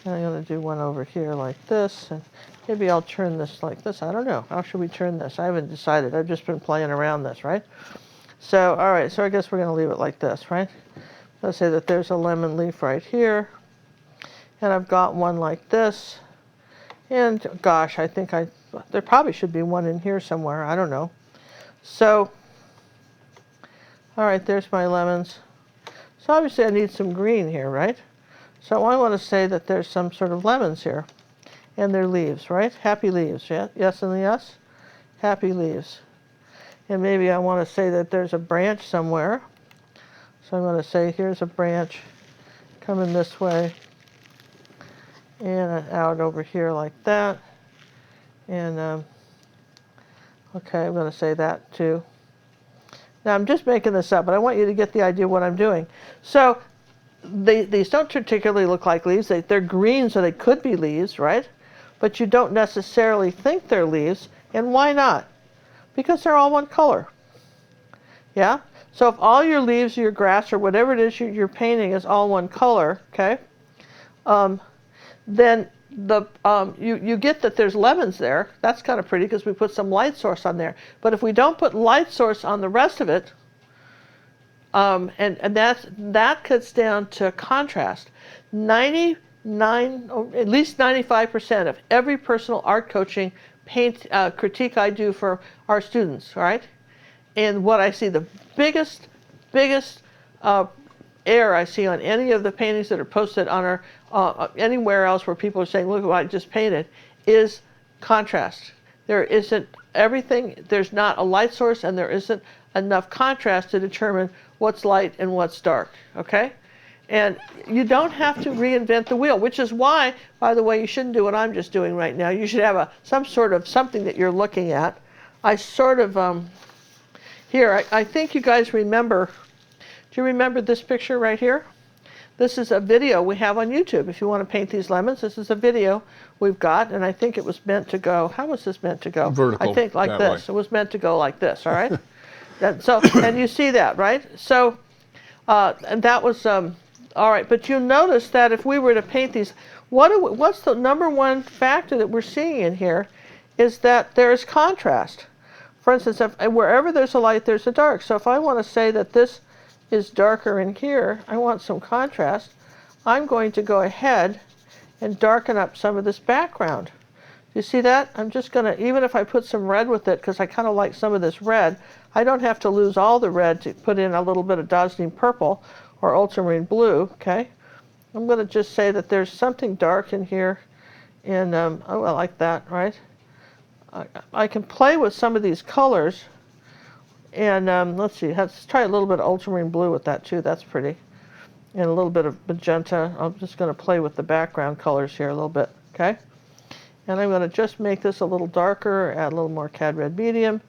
And I'm going to do one over here like this. And maybe I'll turn this like this. I don't know. How should we turn this? I haven't decided. I've just been playing around this, right? So, all right, so I guess we're going to leave it like this, right? Let's say that there's a lemon leaf right here. And I've got one like this. And gosh, I think there probably should be one in here somewhere. I don't know. So, all right, there's my lemons. So obviously I need some green here, right? So I want to say that there's some sort of lemons here. And they're leaves, right? Happy leaves, yeah? Yes and yes? Happy leaves. And maybe I want to say that there's a branch somewhere. So I'm going to say here's a branch coming this way. And out over here like that. And, okay, I'm going to say that too. Now I'm just making this up, but I want you to get the idea of what I'm doing. So these don't particularly look like leaves. They're green, so they could be leaves, right? But you don't necessarily think they're leaves. And why not? Because they're all one color. Yeah? So if all your leaves, your grass, or whatever it is you're painting is all one color, okay, then you get that there's lemons there. That's kind of pretty because we put some light source on there. But if we don't put light source on the rest of it, and that cuts down to contrast. 99, or at least 95% of every personal art coaching critique I do for our students, right? And what I see, the biggest error I see on any of the paintings that are posted on our anywhere else where people are saying, look what I just painted, is contrast. There isn't there's not a light source, and there isn't enough contrast to determine what's light and what's dark, okay? And you don't have to reinvent the wheel, which is why, by the way, you shouldn't do what I'm just doing right now. You should have some sort of something that you're looking at. I sort of, here, I think you guys remember, do you remember this picture right here? This is a video we have on YouTube. If you want to paint these lemons, this is a video we've got, and I think it was meant to go, how was this meant to go? Vertical. I think like this. Way. It was meant to go like this, all right? And you see that, right? So, and that was, all right, but you'll notice that if we were to paint these, what's the number one factor that we're seeing in here is that there is contrast. For instance, wherever there's a light, there's a dark. So if I want to say that this is darker in here, I want some contrast, I'm going to go ahead and darken up some of this background. Do you see that? I'm just going to, even if I put some red with it, because I kind of like some of this red, I don't have to lose all the red to put in a little bit of dazzling purple or ultramarine blue, okay? I'm going to just say that there's something dark in here, and oh, I like that, right? I can play with some of these colors. And let's see, let's try a little bit of ultramarine blue with that too. That's pretty. And a little bit of magenta. I'm just going to play with the background colors here a little bit, okay? And I'm going to just make this a little darker, add a little more cad red medium.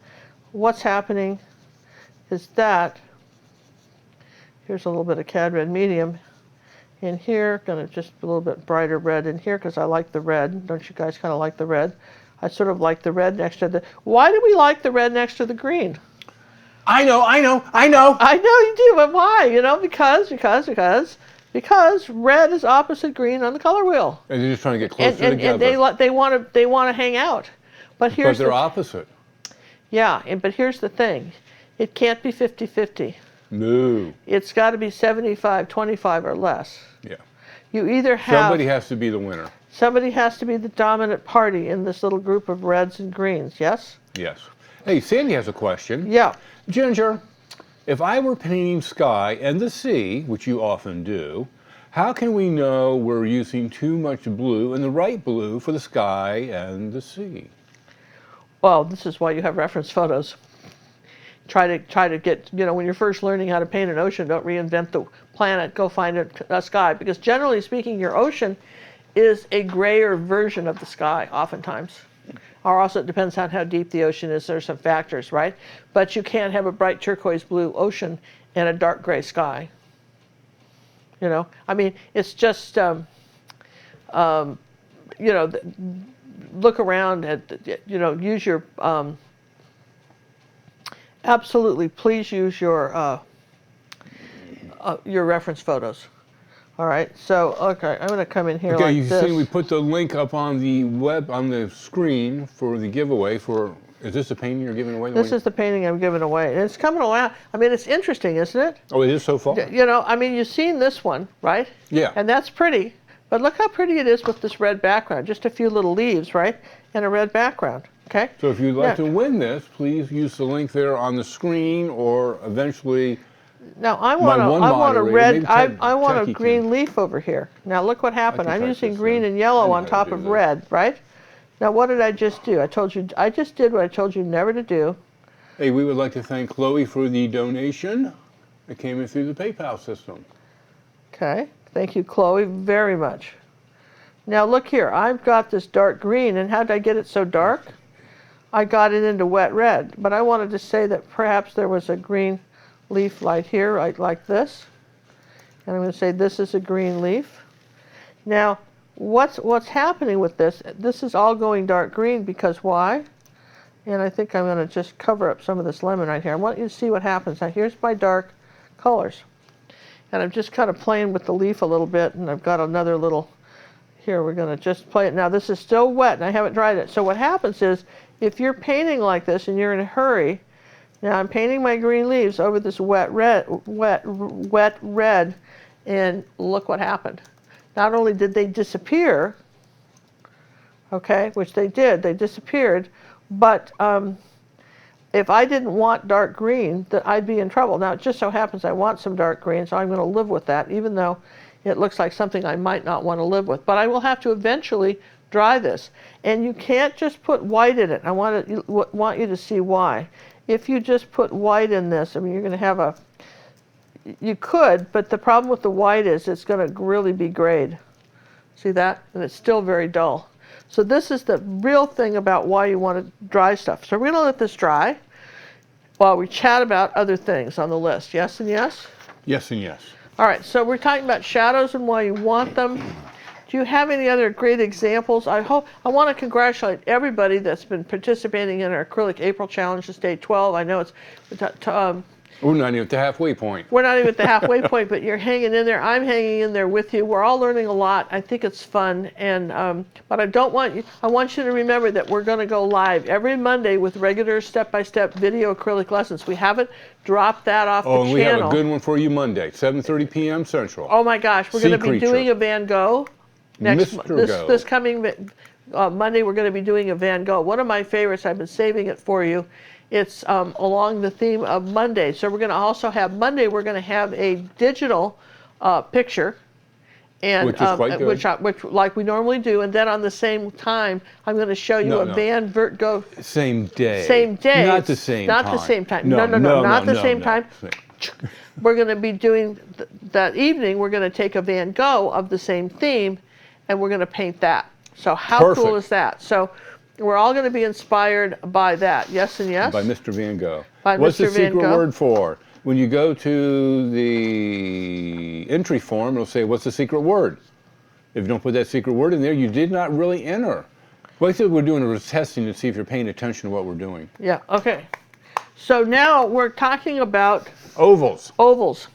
What's happening is that, here's a little bit of cad red medium in here. Going to just a little bit brighter red in here because I like the red. Don't you guys kind of like the red? I sort of like the red next to the, why do we like the red next to the green? I know. I know you do, but why? You know, because red is opposite green on the color wheel. And they're just trying to get closer together. And they want to hang out. But they're opposite. Yeah, but here's the thing. It can't be 50-50. No. It's got to be 75-25 or less. Yeah. You either have... Somebody has to be the winner. Somebody has to be the dominant party in this little group of reds and greens, yes? Yes. Hey, Sandy has a question. Yeah. Ginger, if I were painting sky and the sea, which you often do, how can we know we're using too much blue and the right blue for the sky and the sea? Well, this is why you have reference photos. Try to get, you know, when you're first learning how to paint an ocean, don't reinvent the planet, go find a sky. Because generally speaking, your ocean is a grayer version of the sky oftentimes. Or also it depends on how deep the ocean is. There's some factors, right? But you can't have a bright turquoise blue ocean and a dark gray sky. You know, I mean, it's just, you know, look around at, you know, use your, absolutely, please use your reference photos. All right, so, okay, I'm going to come in here okay, like you this. see we put the link up on the on the screen for the giveaway for, is this the painting you're giving away? This is the painting I'm giving away. And it's coming around. I mean, it's interesting, isn't it? Oh, it is so far? You know, I mean, you've seen this one, right? Yeah. And that's pretty. But look how pretty it is with this red background. Just a few little leaves, right? And a red background, okay? So if you'd like to win this, please use the link there on the screen, or eventually... Now I want a red, I want a green leaf over here. Now look what happened. I'm using green and yellow on top of red, right? Now what did I just do? I just did what I told you never to do. Hey, we would like to thank Chloe for the donation that came in through the PayPal system. Okay, thank you, Chloe, very much. Now look here, I've got this dark green, and how did I get it so dark? I got it into wet red, but I wanted to say that perhaps there was a green leaf right here, right like this. And I'm going to say this is a green leaf. Now, what's happening with this? This is all going dark green because why? And I think I'm going to just cover up some of this lemon right here. I want you to see what happens. Now, here's my dark colors. And I'm just kind of playing with the leaf a little bit, and I've got another little, here we're going to just play it. Now, this is still wet, and I haven't dried it. So what happens is, if you're painting like this and you're in a hurry, now I'm painting my green leaves over this wet red, and look what happened. Not only did they disappear, okay, which they did, they disappeared, but if I didn't want dark green, that I'd be in trouble. Now it just so happens I want some dark green, so I'm going to live with that, even though it looks like something I might not want to live with. But I will have to eventually dry this. And you can't just put white in it. I want you to see why. If you just put white in this, I mean, you're going to have a, you could, but the problem with the white is it's going to really be grayed. See that? And it's still very dull. So this is the real thing about why you want to dry stuff. So we're going to let this dry while we chat about other things on the list. Yes and yes? Yes and yes. All right, so we're talking about shadows and why you want them. Do you have any other great examples? I want to congratulate everybody that's been participating in our Acrylic April Challenge. This day 12. I know it's, we're not even at the halfway point. We're not even at the halfway point, but you're hanging in there. I'm hanging in there with you. We're all learning a lot. I think it's fun, and but I want you to remember that we're going to go live every Monday with regular step-by-step video acrylic lessons. We haven't dropped that off the channel. Oh, and we have a good one for you Monday, 7:30 p.m. Central. Oh my gosh, we're going to be doing a Van Gogh. This coming Monday, we're going to be doing a Van Gogh. One of my favorites, I've been saving it for you. It's along the theme of Monday. So we're going to also have Monday, we're going to have a digital picture. And, which is quite good. Which like we normally do. And then on the same time, I'm going to show you Van Gogh. Same day. Same day. Not the same time. Not the same time. No, not the same time. We're going to be doing, that evening, we're going to take a Van Gogh of the same theme, and we're going to paint that. So how cool is that? So we're all going to be inspired by that. Yes and yes? By Mr. Van Gogh. By What's Mr. the Van secret Gogh? word for? When you go to the entry form, it'll say, what's the secret word? If you don't put that secret word in there, you did not really enter. Well, I think we're doing a testing to see if you're paying attention to what we're doing. Yeah, okay. So now we're talking about ovals. Ovals.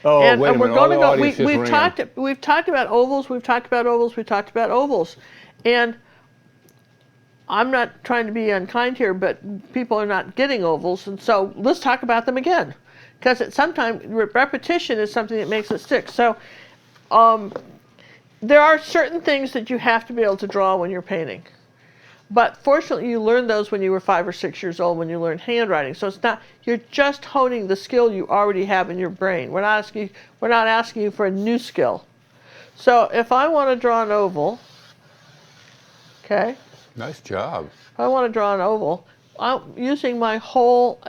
Oh, and wait a we're minute. going to go. We've talked about ovals. We've talked about ovals. We've talked about ovals, and I'm not trying to be unkind here, but people are not getting ovals, and so let's talk about them again, because sometimes repetition is something that makes it stick. So there are certain things that you have to be able to draw when you're painting. But fortunately, you learned those when you were 5 or 6 years old, when you learned handwriting. So it's not, you're just honing the skill you already have in your brain. We're not asking you for a new skill. So if I want to draw an oval, okay? Nice job. If I want to draw an oval, I'm using my whole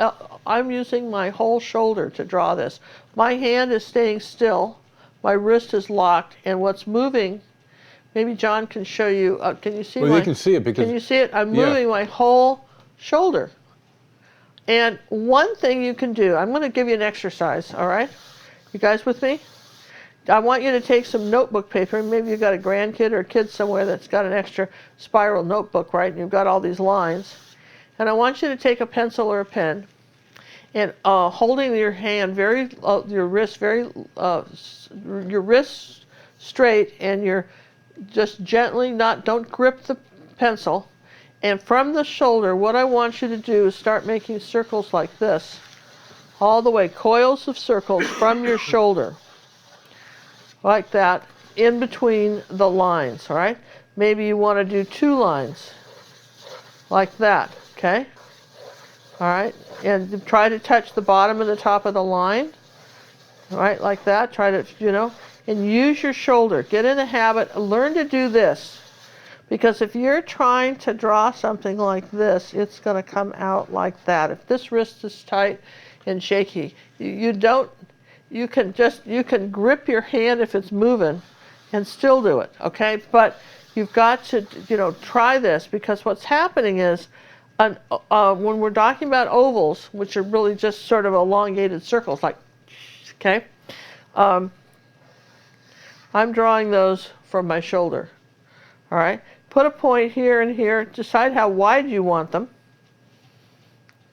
shoulder to draw this. My hand is staying still, my wrist is locked, and what's moving, maybe John can show you, can you see Well, you can see it because... Can you see it? I'm moving my whole shoulder. And one thing you can do, I'm going to give you an exercise, all right? You guys with me? I want you to take some notebook paper. Maybe you've got a grandkid or a kid somewhere that's got an extra spiral notebook, right? And you've got all these lines. And I want you to take a pencil or a pen and holding your hand your wrist straight, and you're just gently, don't grip the pencil. And from the shoulder, what I want you to do is start making circles like this, all the way, coils of circles from your shoulder, like that, in between the lines, all right? Maybe you want to do 2 lines, like that, okay? All right, and try to touch the bottom and the top of the line, all right, like that. Try to, and use your shoulder. Get in the habit, learn to do this. Because if you're trying to draw something like this, it's going to come out like that. If this wrist is tight and shaky, you can grip your hand if it's moving and still do it, okay? But you've got to, try this, because what's happening is when we're talking about ovals, which are really just sort of elongated circles, like, okay? I'm drawing those from my shoulder, all right? Put a point here and here. Decide how wide you want them.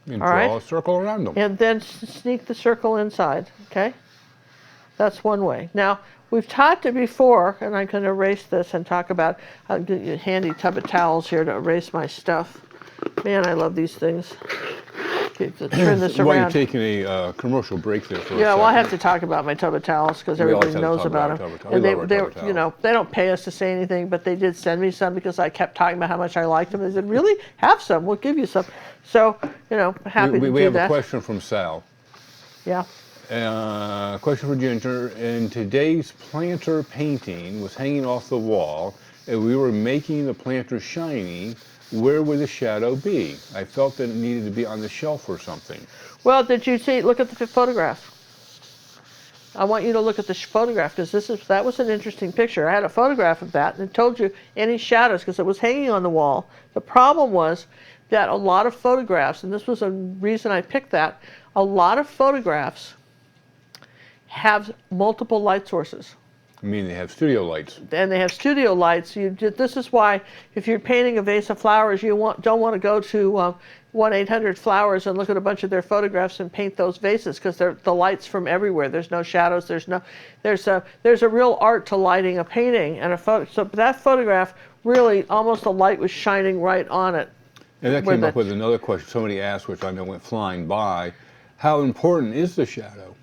And draw a circle around them. And then sneak the circle inside, okay? That's one way. Now, we've talked it before, and I can erase this and talk about, I'll get you a handy tub of towels here to erase my stuff. Man, I love these things. Turn this around. While you're taking a commercial break there for a second. Well, I have to talk about my tub of towels because everybody knows about them. And they don't pay us to say anything, but they did send me some because I kept talking about how much I liked them. They said, "Really? Have some? We'll give you some." So, happy to do that. We have a question from Sal. Yeah. Question for Ginger. In today's planter painting was hanging off the wall, and we were making the planter shiny. Where would the shadow be? I felt that it needed to be on the shelf or something. Well, did you see? Look at the photograph. I want you to look at the photograph, because that was an interesting picture. I had a photograph of that, and it told you any shadows because it was hanging on the wall. The problem was that a lot of photographs, and this was a reason I picked that, a lot of photographs have multiple light sources. I mean, they have studio lights. And they have studio lights. This is why, if you're painting a vase of flowers, you don't want to go to 1-800-Flowers and look at a bunch of their photographs and paint those vases, because the light's from everywhere. There's no shadows. There's a real art to lighting a painting and a photo. So that photograph, really, almost the light was shining right on it. And that came up with another question somebody asked, which I know went flying by. How important is the shadow?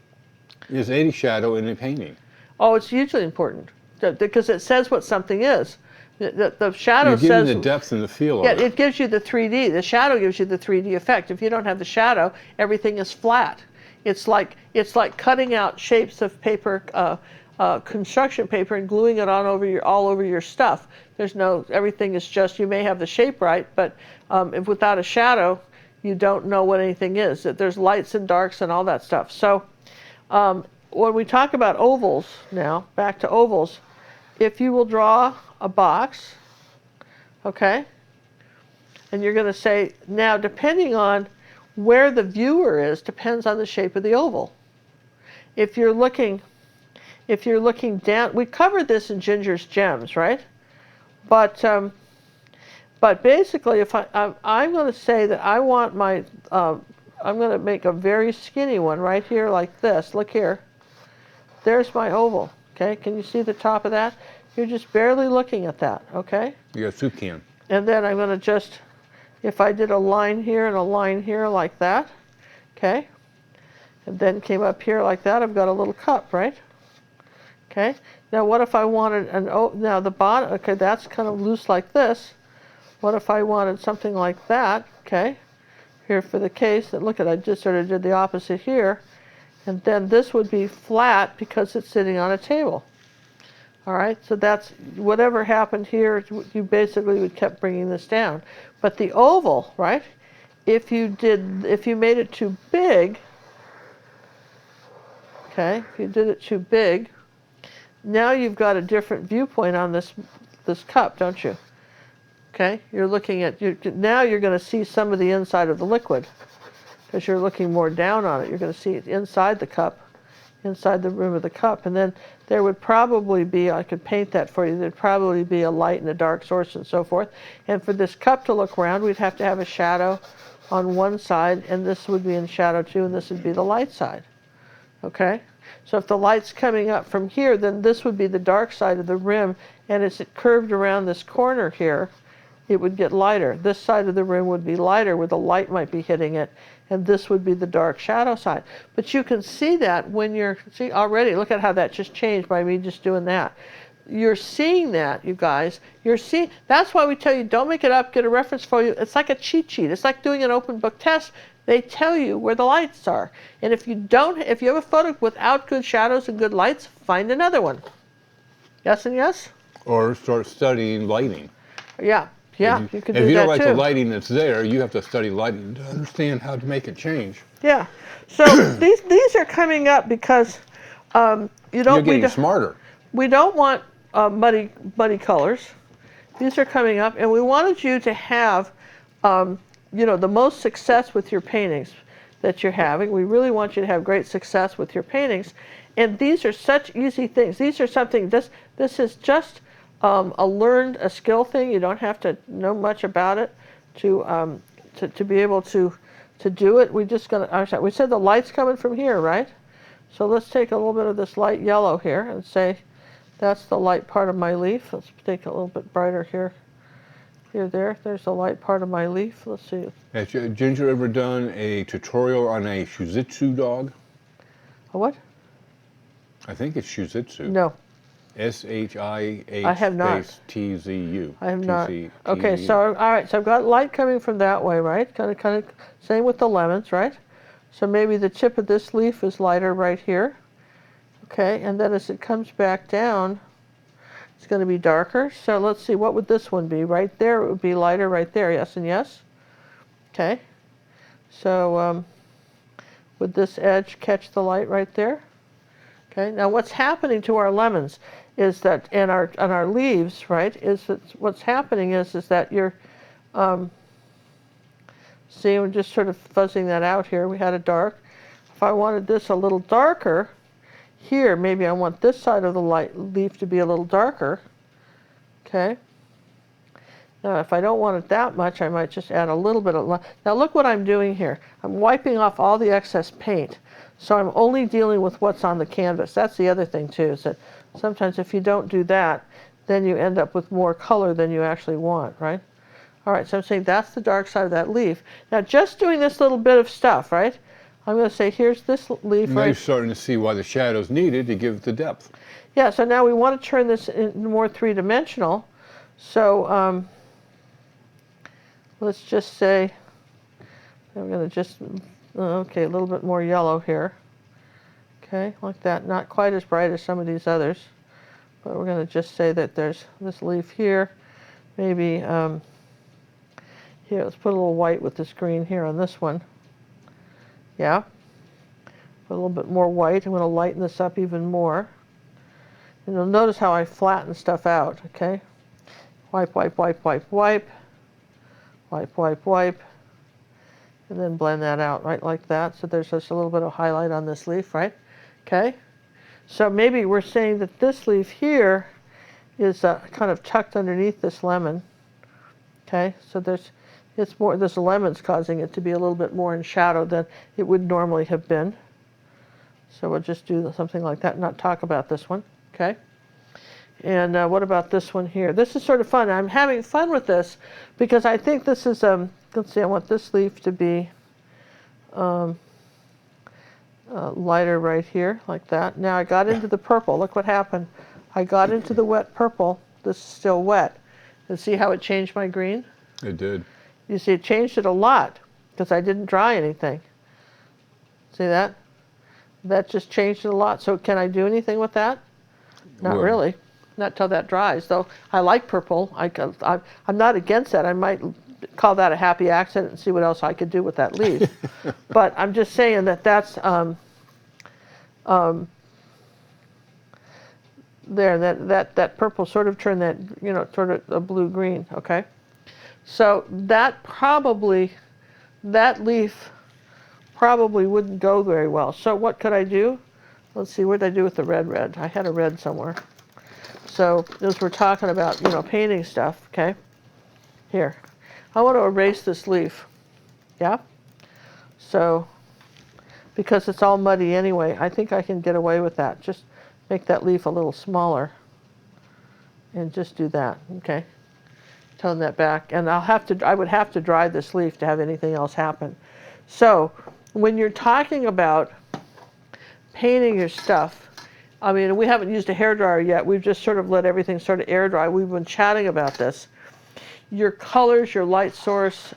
Is any shadow in a painting? Oh, it's hugely important, because it says what something is. The shadow says... You're giving the depth and the feel of it. Yeah, it gives you the 3D. The shadow gives you the 3D effect. If you don't have the shadow, everything is flat. It's like cutting out shapes of paper, construction paper, and gluing it all over your stuff. Everything is just, you may have the shape right, but if without a shadow, you don't know what anything is. There's lights and darks and all that stuff. So when we talk about ovals now, back to ovals, if you will draw a box, okay, and you're going to say, now depending on where the viewer is, depends on the shape of the oval. If you're looking down, we covered this in Ginger's Gems, right? But basically, if I'm going to say that I want my, I'm going to make a very skinny one right here like this. Look here. There's my oval, okay? Can you see the top of that? You're just barely looking at that, okay? You got a soup can. And then I'm going to just, if I did a line here and a line here like that, okay? And then came up here like that, I've got a little cup, right? Okay? Now what if I wanted now the bottom, okay, that's kind of loose like this. What if I wanted something like that, okay? Here for the case, and look at, I just sort of did the opposite here. And then this would be flat because it's sitting on a table. All right, so that's whatever happened here, you basically would kept bringing this down. But the oval, right, if you made it too big, okay, if you did it too big, now you've got a different viewpoint on this cup, don't you? Okay, you're looking at, now you're going to see some of the inside of the liquid because you're looking more down on it. You're going to see it inside the cup, inside the rim of the cup. And then there would probably be, I could paint that for you, there'd probably be a light and a dark source and so forth. And for this cup to look round, we'd have to have a shadow on one side, and this would be in shadow too, and this would be the light side. Okay? So if the light's coming up from here, then this would be the dark side of the rim, and as it curved around this corner here, it would get lighter. This side of the rim would be lighter where the light might be hitting it, and this would be the dark shadow side. But you can see that when you're, see already, look at how that just changed by me just doing that. You're seeing that, you guys. You're seeing, that's why we tell you, don't make it up, get a reference for you. It's like a cheat sheet. It's like doing an open book test. They tell you where the lights are. And if you don't, if you have a photo without good shadows and good lights, find another one. Yes and yes? Or start studying lighting. Yeah, yeah, you can do that too. If you don't like the lighting that's there, you have to study lighting to understand how to make it change. Yeah, so these are coming up because you don't. You're getting smarter. We don't want muddy colors. These are coming up, and we wanted you to have, you know, the most success with your paintings that you're having. We really want you to have great success with your paintings, and these are such easy things. These are something. This is just a skill thing. You don't have to know much about it to be able to do it. We said the light's coming from here, right? So let's take a little bit of this light yellow here and say that's the light part of my leaf. Let's take a little bit brighter here. There's the light part of my leaf. Let's see. Has Ginger ever done a tutorial on a Shih Tzu dog? A what? I think it's Shih Tzu. No. SHIH I have not. TZU. I have not. Okay, so all right, so I've got light coming from that way, right? Kind of same with the lemons, right? So maybe the tip of this leaf is lighter right here. Okay, and then as it comes back down, it's going to be darker. So let's see, what would this one be? Right there, it would be lighter right there, yes and yes? Okay, so would this edge catch the light right there? Okay, now what's happening to our lemons is that, and our leaves, right, is that what's happening is that you're, see, we're just sort of fuzzing that out here. We had a dark. If I wanted this a little darker, here, maybe I want this side of the leaf to be a little darker. Okay. Now, if I don't want it that much, I might just add a little bit of, now look what I'm doing here. I'm wiping off all the excess paint. So I'm only dealing with what's on the canvas. That's the other thing too, is that sometimes if you don't do that, then you end up with more color than you actually want, right? All right, so I'm saying that's the dark side of that leaf. Now just doing this little bit of stuff, right? I'm going to say here's this leaf. Now you're starting to see why the shadow's needed to give it the depth. Yeah, so now we want to turn this into more three-dimensional. So let's just say, I'm going to just, okay, a little bit more yellow here. Okay, like that. Not quite as bright as some of these others. But we're going to just say that there's this leaf here. Maybe, here, let's put a little white with this green here on this one. Yeah. Put a little bit more white. I'm going to lighten this up even more. And you'll notice how I flatten stuff out, okay? Wipe, wipe, wipe, wipe, wipe. Wipe, wipe, wipe. And then blend that out, right, like that. So there's just a little bit of highlight on this leaf, right? Okay. So maybe we're saying that this leaf here is kind of tucked underneath this lemon. Okay. So there's this lemon's causing it to be a little bit more in shadow than it would normally have been. So we'll just do something like that and not talk about this one. Okay. And what about this one here? This is sort of fun. I'm having fun with this because I think this is, let's see, I want this leaf to be lighter right here, like that. Now I got into the purple. Look what happened. I got into the wet purple. This is still wet. And see how it changed my green? It did. You see, it changed it a lot because I didn't dry anything. See that? That just changed it a lot. So can I do anything with that? Not really. Not till that dries, though. I like purple. I'm not against that. I might call that a happy accident and see what else I could do with that leaf. But I'm just saying that that's There, that purple sort of turned that, you know, sort of a blue-green, okay? So that leaf probably wouldn't go very well. So what could I do? Let's see, what did I do with the red? I had a red somewhere. So as we're talking about, you know, painting stuff, okay? Here, I want to erase this leaf, yeah? So, because it's all muddy anyway, I think I can get away with that. Just make that leaf a little smaller and just do that, okay? Tone that back, and I would have to dry this leaf to have anything else happen. So, when you're talking about painting your stuff, I mean, we haven't used a hairdryer yet. We've just sort of let everything sort of air dry. We've been chatting about this. Your colors, your light source,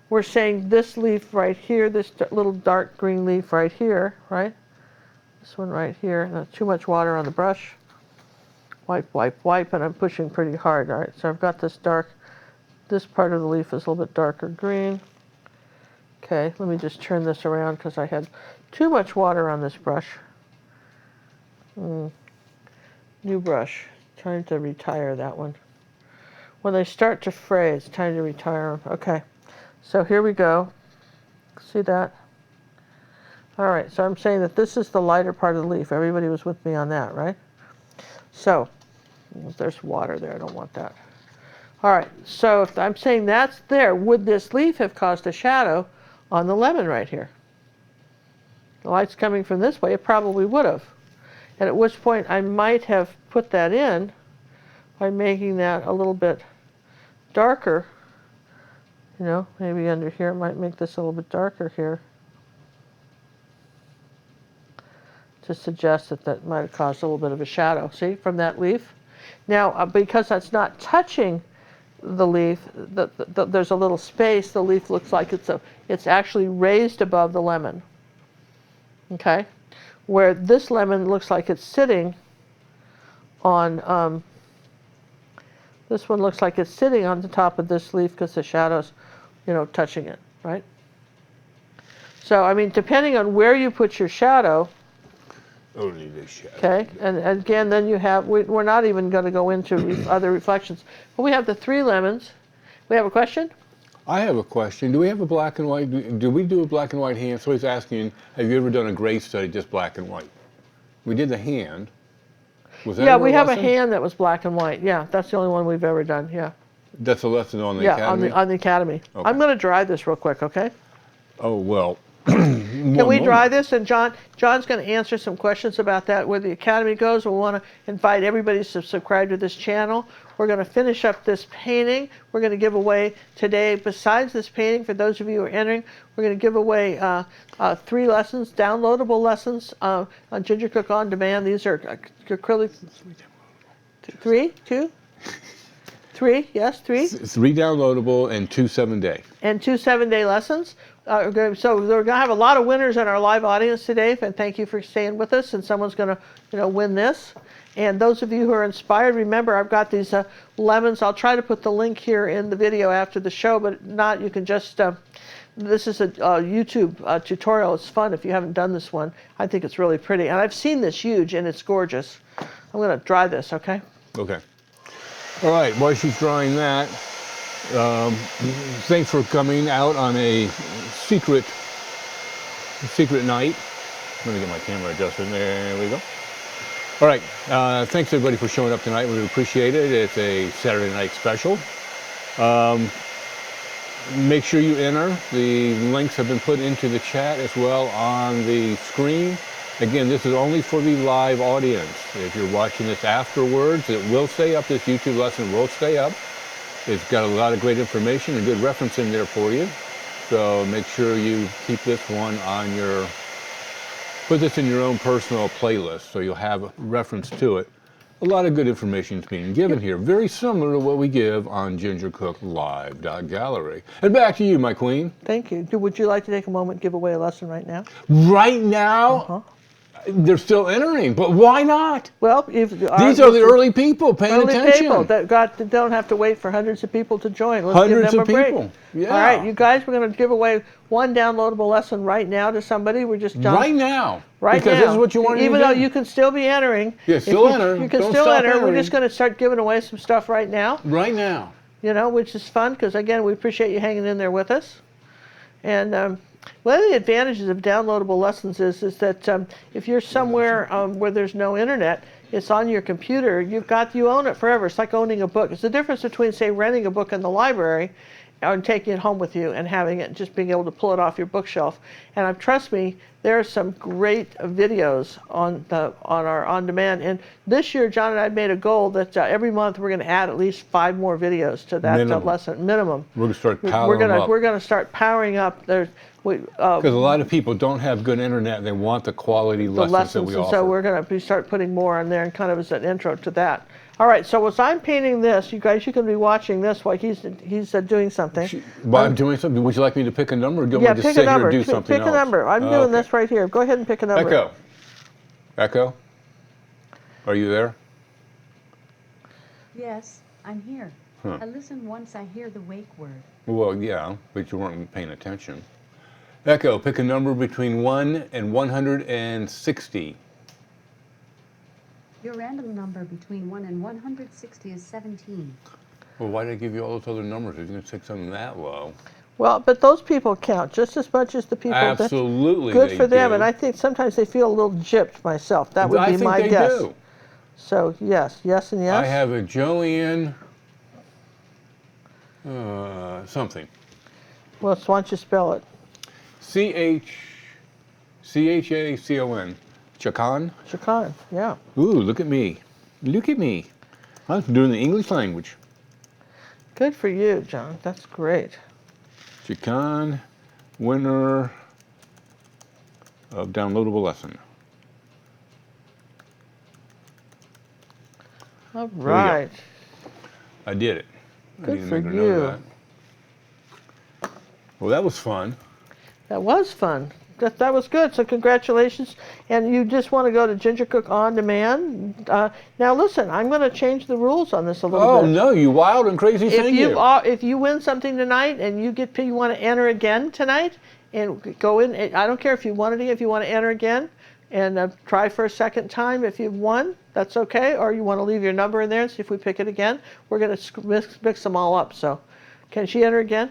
we're saying this leaf right here, this little dark green leaf right here, right? This one right here. Not too much water on the brush. Wipe, and I'm pushing pretty hard. All right, so I've got this part of the leaf is a little bit darker green. Okay, let me just turn this around because I had too much water on this brush. New brush. Time to retire that one. When they start to fray, it's time to retire them. Okay, so here we go. See that? All right, so I'm saying that this is the lighter part of the leaf. Everybody was with me on that, right? So, there's water there. I don't want that. All right, so if I'm saying that's there, would this leaf have caused a shadow on the lemon right here? The light's coming from this way. It probably would have. And at which point I might have put that in by making that a little bit darker. You know, maybe under here, I might make this a little bit darker here to suggest that that might have caused a little bit of a shadow, see, from that leaf. Now, because that's not touching the leaf, there's a little space. The leaf looks like it's actually raised above the lemon, okay? Where this lemon looks like it's sitting on, this one looks like it's sitting on the top of this leaf because the shadow's, you know, touching it, right? So, I mean, depending on where you put your shadow, only the shadow. okay, and again, then you have, we're not even going to go into other reflections, but we have the 3 lemons. We have a question? I have a question. Do we have a black and white? Do we do a black and white hand? So he's asking, have you ever done a gray study, just black and white? We did the hand. Was that Yeah, we have a hand that was black and white. Yeah, that's the only one we've ever done, yeah. That's a lesson on the yeah, Academy? on the Academy. Okay. I'm going to dry this real quick, okay? Oh, well. Can we dry this? And John's going to answer some questions about that, where the Academy goes. We want to invite everybody to subscribe to this channel. We're going to finish up this painting. We're going to give away today, besides this painting, for those of you who are entering, we're going to give away 3 lessons, downloadable lessons on Ginger Cook On Demand. These are acrylic. 3, 2? 3, yes, 3. 3 downloadable and 2 7-day. And 2 7-day lessons. So we're going to have a lot of winners in our live audience today, and thank you for staying with us. And someone's going to, you know, win this. And those of you who are inspired, remember I've got these lemons. I'll try to put the link here in the video after the show, but not, you can just. This is a YouTube tutorial. It's fun if you haven't done this one. I think it's really pretty, and I've seen this huge, and it's gorgeous. I'm going to dry this, okay? Okay. All right. While she's drying that. Thanks for coming out on a secret night. Let me get my camera adjusted. There we go. All right. Thanks everybody for showing up tonight. We appreciate it. It's a Saturday night special. Make sure you enter. The links have been put into the chat as well on the screen. Again, this is only for the live audience. If you're watching this afterwards, it will stay up. This YouTube lesson will stay up. It's got a lot of great information and good reference in there for you. So make sure you keep this one on your, put this in your own personal playlist so you'll have reference to it. A lot of good information is being given here, very similar to what we give on gingercooklive.gallery. And back to you, my queen. Thank you. Would you like to take a moment and give away a lesson right now? Right now? Uh-huh. They're still entering, but why not? Well, These are the early people paying early attention. people that don't have to wait for hundreds of people to join. Let's Hundreds give them of a break. people. Yeah. All right, you guys, we're going to give away one downloadable lesson right now to somebody. We're just Right now. Right because now. this is what you want to do. Even though you can still be entering. Yeah, still enter. You can Don't still stop enter. We're entering. just going to start giving away some stuff right now. Right now. You know, which is fun because, again, we appreciate you hanging in there with us. And one of the advantages of downloadable lessons is that if you're somewhere where there's no internet, it's on your computer, you own it forever. It's like owning a book. It's the difference between, say, renting a book in the library and taking it home with you and having it, just being able to pull it off your bookshelf. And trust me, there are some great videos on our on-demand. And this year, John and I made a goal that every month we're going to add at least 5 more videos to that lesson minimum. We're going to start powering up. We're going to start powering up. Because a lot of people don't have good internet and they want the quality lessons that we offer. So we're going to start putting more on there and kind of as an intro to that. All right, so as I'm painting this, you guys, you can be watching this while he's doing something. While I'm doing something, would you like me to pick a number or do you want me to sit here and do something else? Pick a number. I'm doing this right here. Go ahead and pick a number. Echo. Echo? Are you there? Yes, I'm here. I listen once I hear the wake word. Well, yeah, but you weren't paying attention. Echo, pick a number between 1 and 160. Your random number between 1 and 160 is 17. Well, why did I give you all those other numbers? I was going to take something that low. Well, but those people count just as much as the people. Absolutely, good for them, do. and I think sometimes they feel a little gypped myself. That would be my guess. I think they do. So yes, yes, and yes. I have a Joanne something. Well, so why don't you spell it? C-H-A-C-O-N. Chacon? Chacon, yeah. Ooh, look at me. Look at me. I'm doing the English language. Good for you, John. That's great. Chacon, winner of downloadable lesson. All right. I did it. Good for you. Well, that was fun. That was fun. That was good. So congratulations. And you just want to go to Ginger Cook On Demand. Now listen, I'm going to change the rules on this a little bit. Oh no, you wild and crazy thing! If you win something tonight and you want to enter again tonight and go in, I don't care if you won it. If you want to enter again and try for a second time, if you've won, that's okay. Or you want to leave your number in there and see if we pick it again. We're going to mix them all up. So, can she enter again?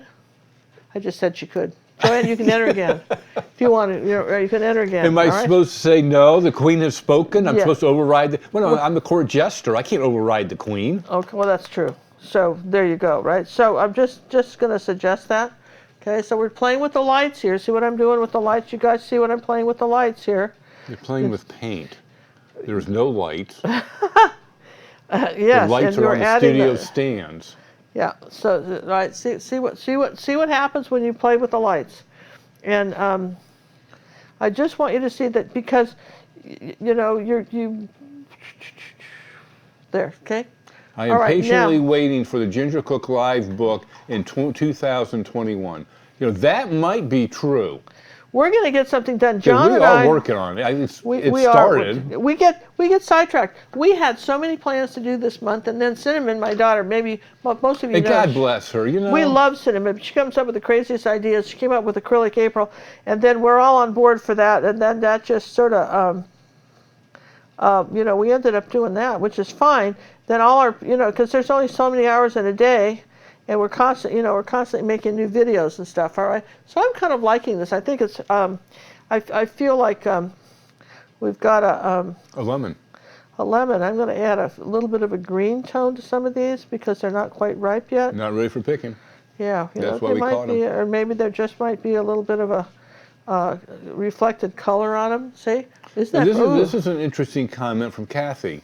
I just said she could. Joanne, you can enter again. If you want to, you can enter again. Am I supposed to say no? The Queen has spoken. I'm supposed to override well, no, I'm the court jester. I can't override the Queen. Okay, well that's true. So there you go, right? So I'm just going to suggest that. Okay, so we're playing with the lights here. See what I'm doing with the lights? You guys see what I'm playing with the lights here? You're playing with paint. There's no lights. Yes, the lights are on the studio stands. Yeah. So right, see what happens when you play with the lights, and I just want you to see that because you there. Okay. I am patiently waiting for the Gingercooklive book in 2021. That might be true. We're going to get something done. John and I are working on it. It started. We get sidetracked. We had so many plans to do this month, and then Cinnamon, my daughter, maybe most of you know. God bless her. We love Cinnamon. She comes up with the craziest ideas. She came up with Acrylic April, and then we're all on board for that. And then that just sort of, we ended up doing that, which is fine. Then all our, because there's only so many hours in a day. And we're constantly making new videos and stuff. All right. So I'm kind of liking this. I think it's. I feel like we've got a lemon. A lemon. I'm going to add a little bit of a green tone to some of these because they're not quite ripe yet. Not ready for picking. Yeah. That's why we caught them. Or maybe there just might be a little bit of a reflected color on them. See? This is an interesting comment from Kathy.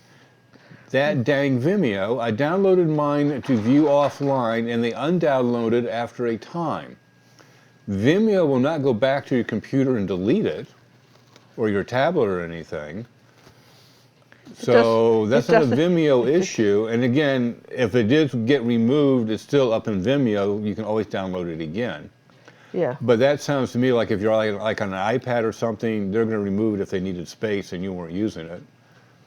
That dang Vimeo, I downloaded mine to view offline and they undownloaded after a time. Vimeo will not go back to your computer and delete it, or your tablet or anything. So that's not a Vimeo issue. And again, if it did get removed, it's still up in Vimeo. You can always download it again. Yeah. But that sounds to me like if you're like on an iPad or something, they're going to remove it if they needed space and you weren't using it.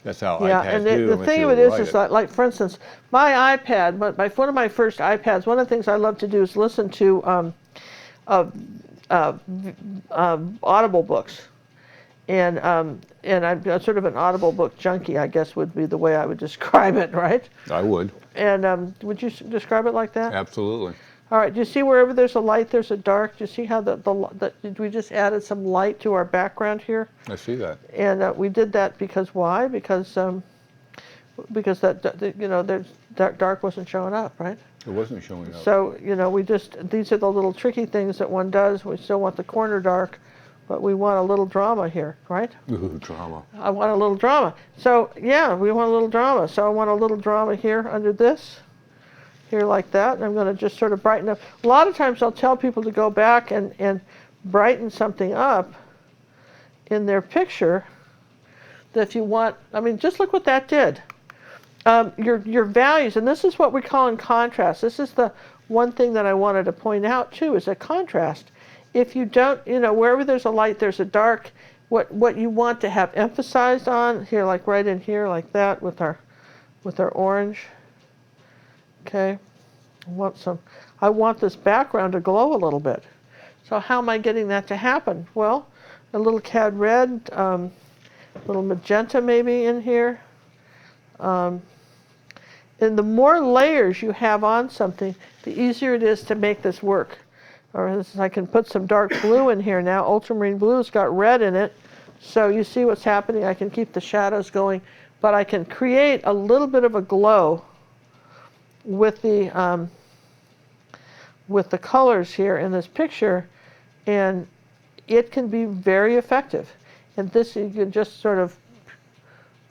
That's how Yeah, iPads and do. the unless thing you of it is override that, like, for instance, my iPad, one of my first iPads, one of the things I love to do is listen to Audible books. And I'm sort of an Audible book junkie, I guess would be the way I would describe it, right? I would. And would you describe it like that? Absolutely. All right, do you see wherever there's a light, there's a dark? Do you see how we just added some light to our background here? I see that. And we did that because why? Because there's dark wasn't showing up, right? It wasn't showing up. So, these are the little tricky things that one does. We still want the corner dark, but we want a little drama here, right? Ooh, drama. I want a little drama. So, yeah, we want a little drama. So I want a little drama here under this, here like that. And I'm going to just sort of brighten up. A lot of times I'll tell people to go back and brighten something up in their picture. That if you want, I mean, just look what that did. Your values, and this is what we call in contrast. This is the one thing that I wanted to point out too, is a contrast. If you don't, wherever there's a light, there's a dark. What you want to have emphasized on here, like right in here, like that, with our orange. Okay, I want this background to glow a little bit. So how am I getting that to happen? Well, a little cad red, a little magenta maybe in here. And the more layers you have on something, the easier it is to make this work. Or I can put some dark blue in here now. Ultramarine blue's got red in it. So you see what's happening. I can keep the shadows going, but I can create a little bit of a glow with the colors here in this picture, and it can be very effective. And this, you can just sort of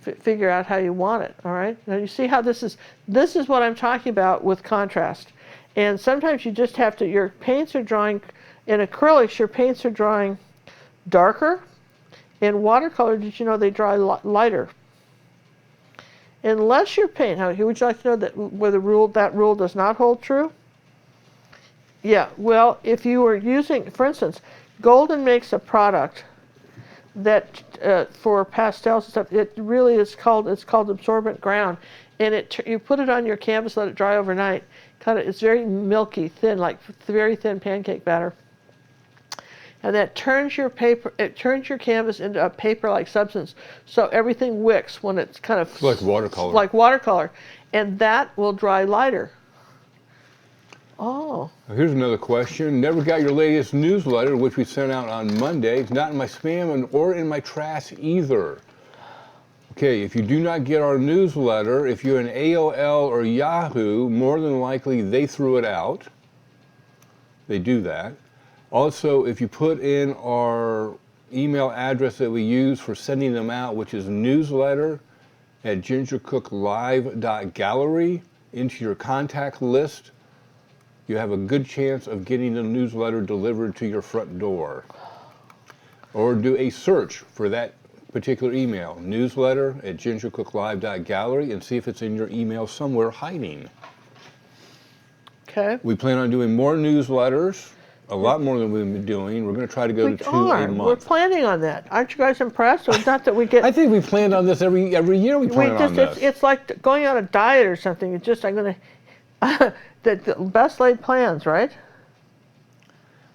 figure out how you want it. All right, now you see how this is what I'm talking about with contrast. And sometimes you just have to, your paints are drying in acrylics, your paints are drying darker. In watercolor, did you know they dry lighter? Unless your paint, would you like to know that that rule does not hold true? Yeah, well, if you were using, for instance, Golden makes a product that for pastels and stuff, it really is called absorbent ground, and you put it on your canvas, let it dry overnight. It's very milky, thin, like very thin pancake batter, and that turns your paper. It turns your canvas into a paper-like substance, so everything wicks when it's kind of like watercolor. Like watercolor, and that will dry lighter. Oh. Here's another question. Never got your latest newsletter, which we sent out on Monday. It's not in my spam or in my trash either. Okay, if you do not get our newsletter, if you're an AOL or Yahoo, more than likely they threw it out. They do that. Also, if you put in our email address that we use for sending them out, which is newsletter@gingercooklive.gallery, into your contact list, you have a good chance of getting the newsletter delivered to your front door. Or do a search for that particular email, newsletter@gingercooklive.gallery, and see if it's in your email somewhere hiding. Okay. We plan on doing more newsletters, a lot more than we've been doing. We're going to try to go to 2 a month. We're planning on that. Aren't you guys impressed? It's not that we get. I think we planned on this every year. We plan on this. It's like going on a diet or something. It's just I'm going to. The best laid plans, right?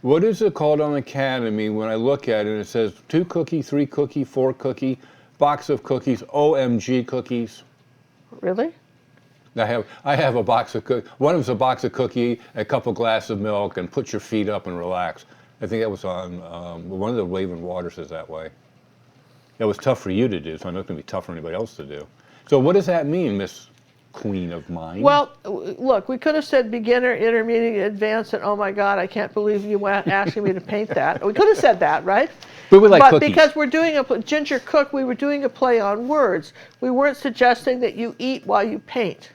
What is it called on Academy when I look at it? It says 2 cookie, 3 cookie, 4 cookie, box of cookies, OMG cookies. Really? I have a box of cookies. One of them's a box of cookie, a couple glasses of milk, and put your feet up and relax. I think that was on one of the Waving Waters is that way. That was tough for you to do, so I know it's going to be tough for anybody else to do. So what does that mean, Miss Queen of Mine? Well, look, we could have said beginner, intermediate, advanced, and oh my God, I can't believe you asking me to paint that. We could have said that, right? But we like cookies. Because we're doing a Ginger Cook, we were doing a play on words. We weren't suggesting that you eat while you paint.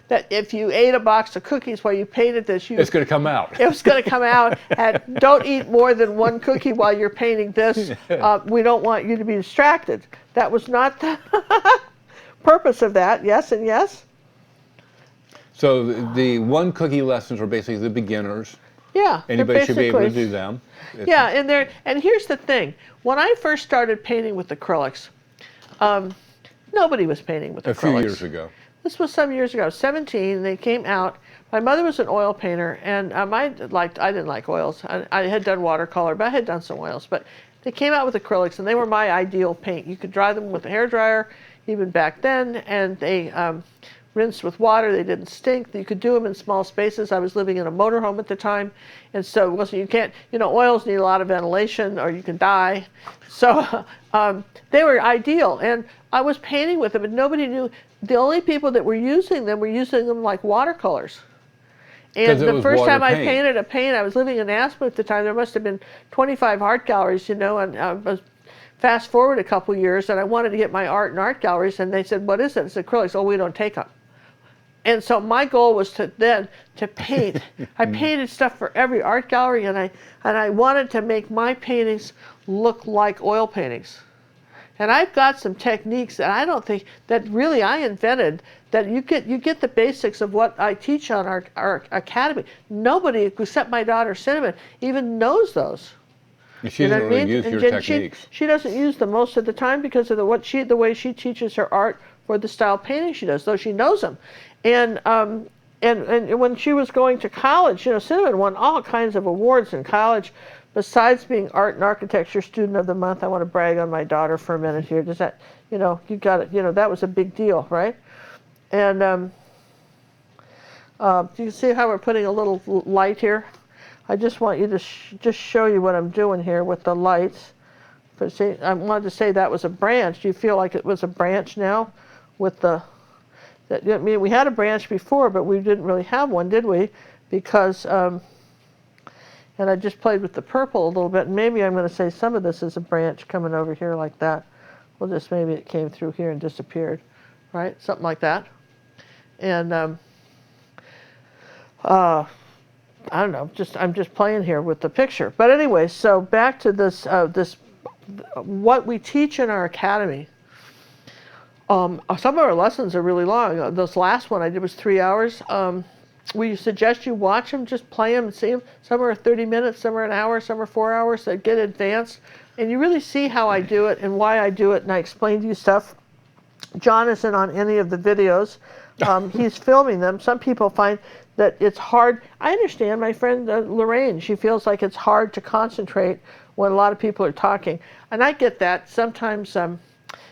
That if you ate a box of cookies while you painted this, it's going to come out. It was going to come out. And don't eat more than 1 cookie while you're painting this. We don't want you to be distracted. That was not the purpose of that. Yes and yes. So the 1 cookie lessons are basically the beginners. Yeah. they're Anybody should be able to basically- do them. Yeah, and here's the thing. When I first started painting with acrylics, nobody was painting with A acrylics. few years ago. This was some years ago. I was 17. They came out. My mother was an oil painter, and I didn't like oils. I had done watercolor, but I had done some oils. But they came out with acrylics, and they were my ideal paint. You could dry them with a hairdryer, even back then, and they rinsed with water. They didn't stink. You could do them in small spaces. I was living in a motorhome at the time, and so it wasn't. You can't. Oils need a lot of ventilation, or you can die. So they were ideal, and I was painting with them, and nobody knew. The only people that were using them like watercolors. And the first time I painted a paint, I was living in Aspen at the time. There must have been 25 art galleries, and I was fast forward a couple years, and I wanted to get my art in art galleries, and they said, "What is it?" It's acrylics. Oh, we don't take them. And so my goal was to paint. I painted stuff for every art gallery, and I wanted to make my paintings look like oil paintings. And I've got some techniques that I don't think that really I invented, that you get the basics of what I teach on our academy. Nobody except my daughter Cinnamon even knows those. She doesn't really use your techniques. She doesn't use them most of the time because of the way she teaches her art for the style painting she does, though she knows them. And when she was going to college, Cinnamon won all kinds of awards in college. Besides being Art and Architecture Student of the Month, I want to brag on my daughter for a minute here. Does that, you got it, that was a big deal, right? And do you see how we're putting a little light here? I just want you to just show you what I'm doing here with the lights. But see, I wanted to say that was a branch. Do you feel like it was a branch now with we had a branch before, but we didn't really have one, did we? Because, and I just played with the purple a little bit, and maybe I'm going to say some of this is a branch coming over here like that. Well, just maybe it came through here and disappeared, right? Something like that. And I don't know, I'm just playing here with the picture. But anyway, so back to this, what we teach in our academy. Some of our lessons are really long. This last one I did was 3 hours. We suggest you watch them, just play them and see them. Some are 30 minutes, some are an hour, some are 4 hours. They get advanced. And you really see how I do it and why I do it, and I explain to you stuff. John isn't on any of the videos. He's filming them. Some people find that it's hard. I understand my friend Lorraine. She feels like it's hard to concentrate when a lot of people are talking. And I get that. Sometimes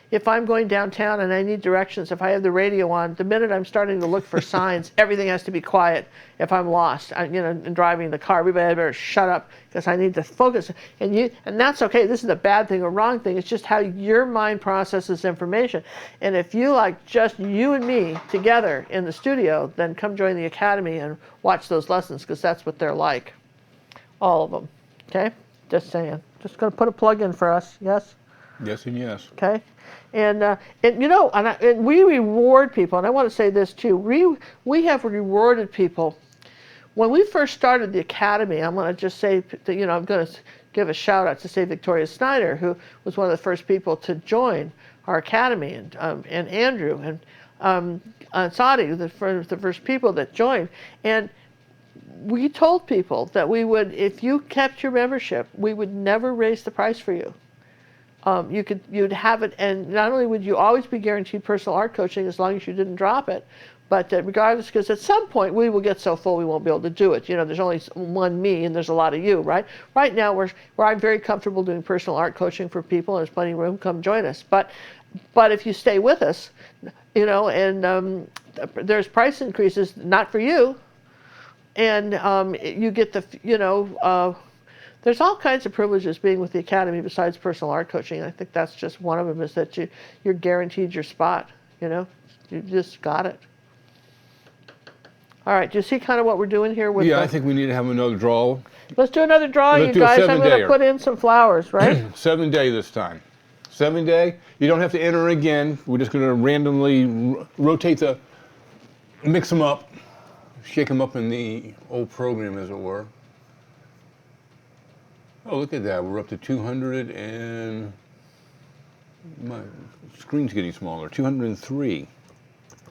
if I'm going downtown and I need directions, if I have the radio on, the minute I'm starting to look for signs, everything has to be quiet. If I'm lost, and driving the car, everybody better shut up because I need to focus. And that's okay. This is a bad thing or wrong thing. It's just how your mind processes information. And if you like just you and me together in the studio, then come join the academy and watch those lessons because that's what they're like. All of them. Okay? Just saying. Just going to put a plug in for us. Yes? Yes and yes. Okay? And we reward people, and I want to say this too. We have rewarded people. When we first started the academy, I'm going to just say that, I'm going to give a shout out to say Victoria Snyder, who was one of the first people to join our academy, and Andrew and Sadi, the first people that joined. And we told people that we would, if you kept your membership, we would never raise the price for you. You'd have it, and not only would you always be guaranteed personal art coaching as long as you didn't drop it, but regardless, because at some point we will get so full we won't be able to do it. There's only one me, and there's a lot of you, right? Right now, where I'm very comfortable doing personal art coaching for people, and there's plenty of room, come join us. But if you stay with us, and there's price increases, not for you, and you get there's all kinds of privileges being with the academy besides personal art coaching. I think that's just one of them, is that you're guaranteed your spot. You just got it. All right, do you see kind of what we're doing here? I think we need to have another draw. Let's do another draw, you guys. I'm going to put in some flowers, right? 7-day this time. 7-day. You don't have to enter again. We're just going to randomly rotate mix them up, shake them up in the old program, as it were. Oh, look at that. We're up to 200 and my screen's getting smaller. 203.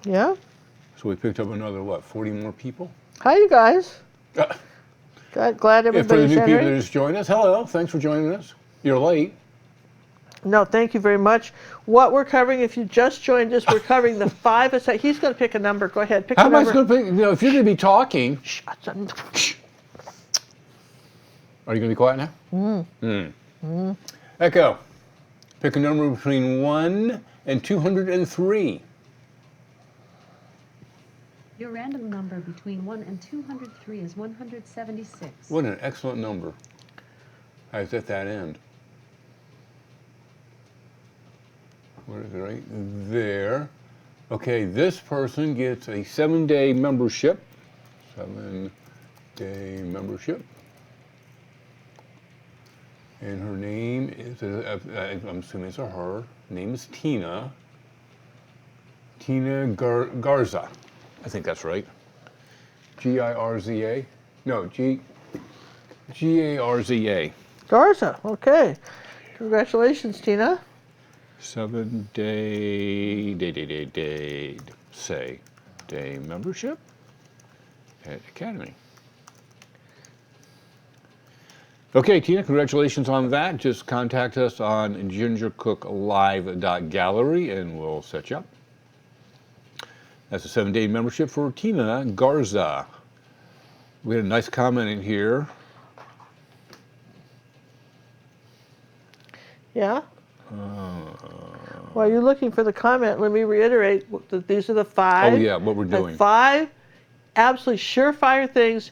Yeah. So we picked up another, 40 more people? Hi, you guys. Glad And for the everybody's new people that entering. just joined us, hello, thanks for joining us. You're late. No, thank you very much. What we're covering, if you just joined us, we're covering the 5 aside. He's going to pick a number. Go ahead, pick How the am I number. supposed to pick, if you're going to be talking, Shh. are you going to be quiet now? Echo, pick a number between 1 and 203. Your random number between 1 and 203 is 176. What an excellent number. I was at that end. What is it right there? Okay, this person gets a 7-day membership. 7-day membership. And her name is, I'm assuming it's a her. Her name is Tina. Tina Garza. I think that's right. G-I-R-Z-A? No, G-A-R-Z-A. Garza, okay. Congratulations, Tina. 7-day day membership at Academy. Okay, Tina, congratulations on that. Just contact us on gingercooklive.gallery and we'll set you up. That's a 7-day membership for Tina Garza. We had a nice comment in here. Yeah? While you're looking for the comment, let me reiterate that these are the 5. Oh yeah, what we're doing. 5 absolutely surefire things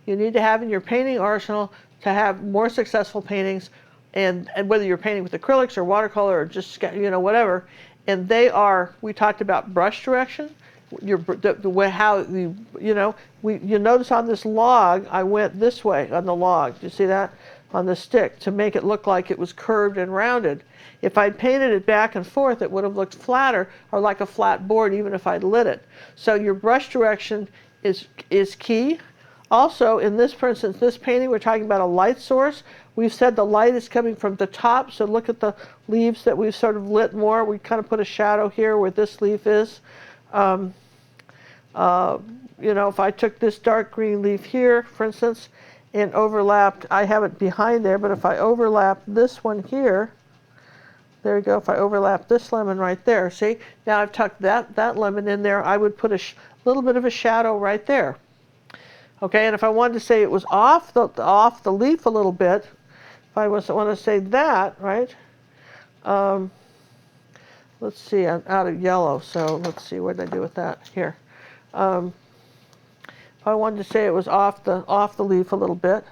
you need to have in your painting arsenal to have more successful paintings, and whether you're painting with acrylics or watercolor or just, you know, whatever. And they are, we talked about brush direction, the way how you know, you notice on this log, I went this way on the log. Do you see that? On the stick to make it look like it was curved and rounded. If I'd painted it back and forth, it would have looked flatter or like a flat board even if I'd lit it. So your brush direction is key. Also, in this, for instance, this painting, we're talking about a light source. We've said the light is coming from the top, so look at the leaves that we've sort of lit more. We kind of put a shadow here where this leaf is. You know, if I took this dark green leaf here, for instance, and overlapped, I have it behind there, but if I overlap this one here, there you go, if I overlap this lemon right there, see? Now I've tucked that lemon in there, I would put a little bit of a shadow right there. Okay, and if I wanted to say it was off the leaf a little bit, if I want to say that, right? Let's see, I'm out of yellow, so let's see, what did I do with that? Here. If I wanted to say it was off the leaf a little bit,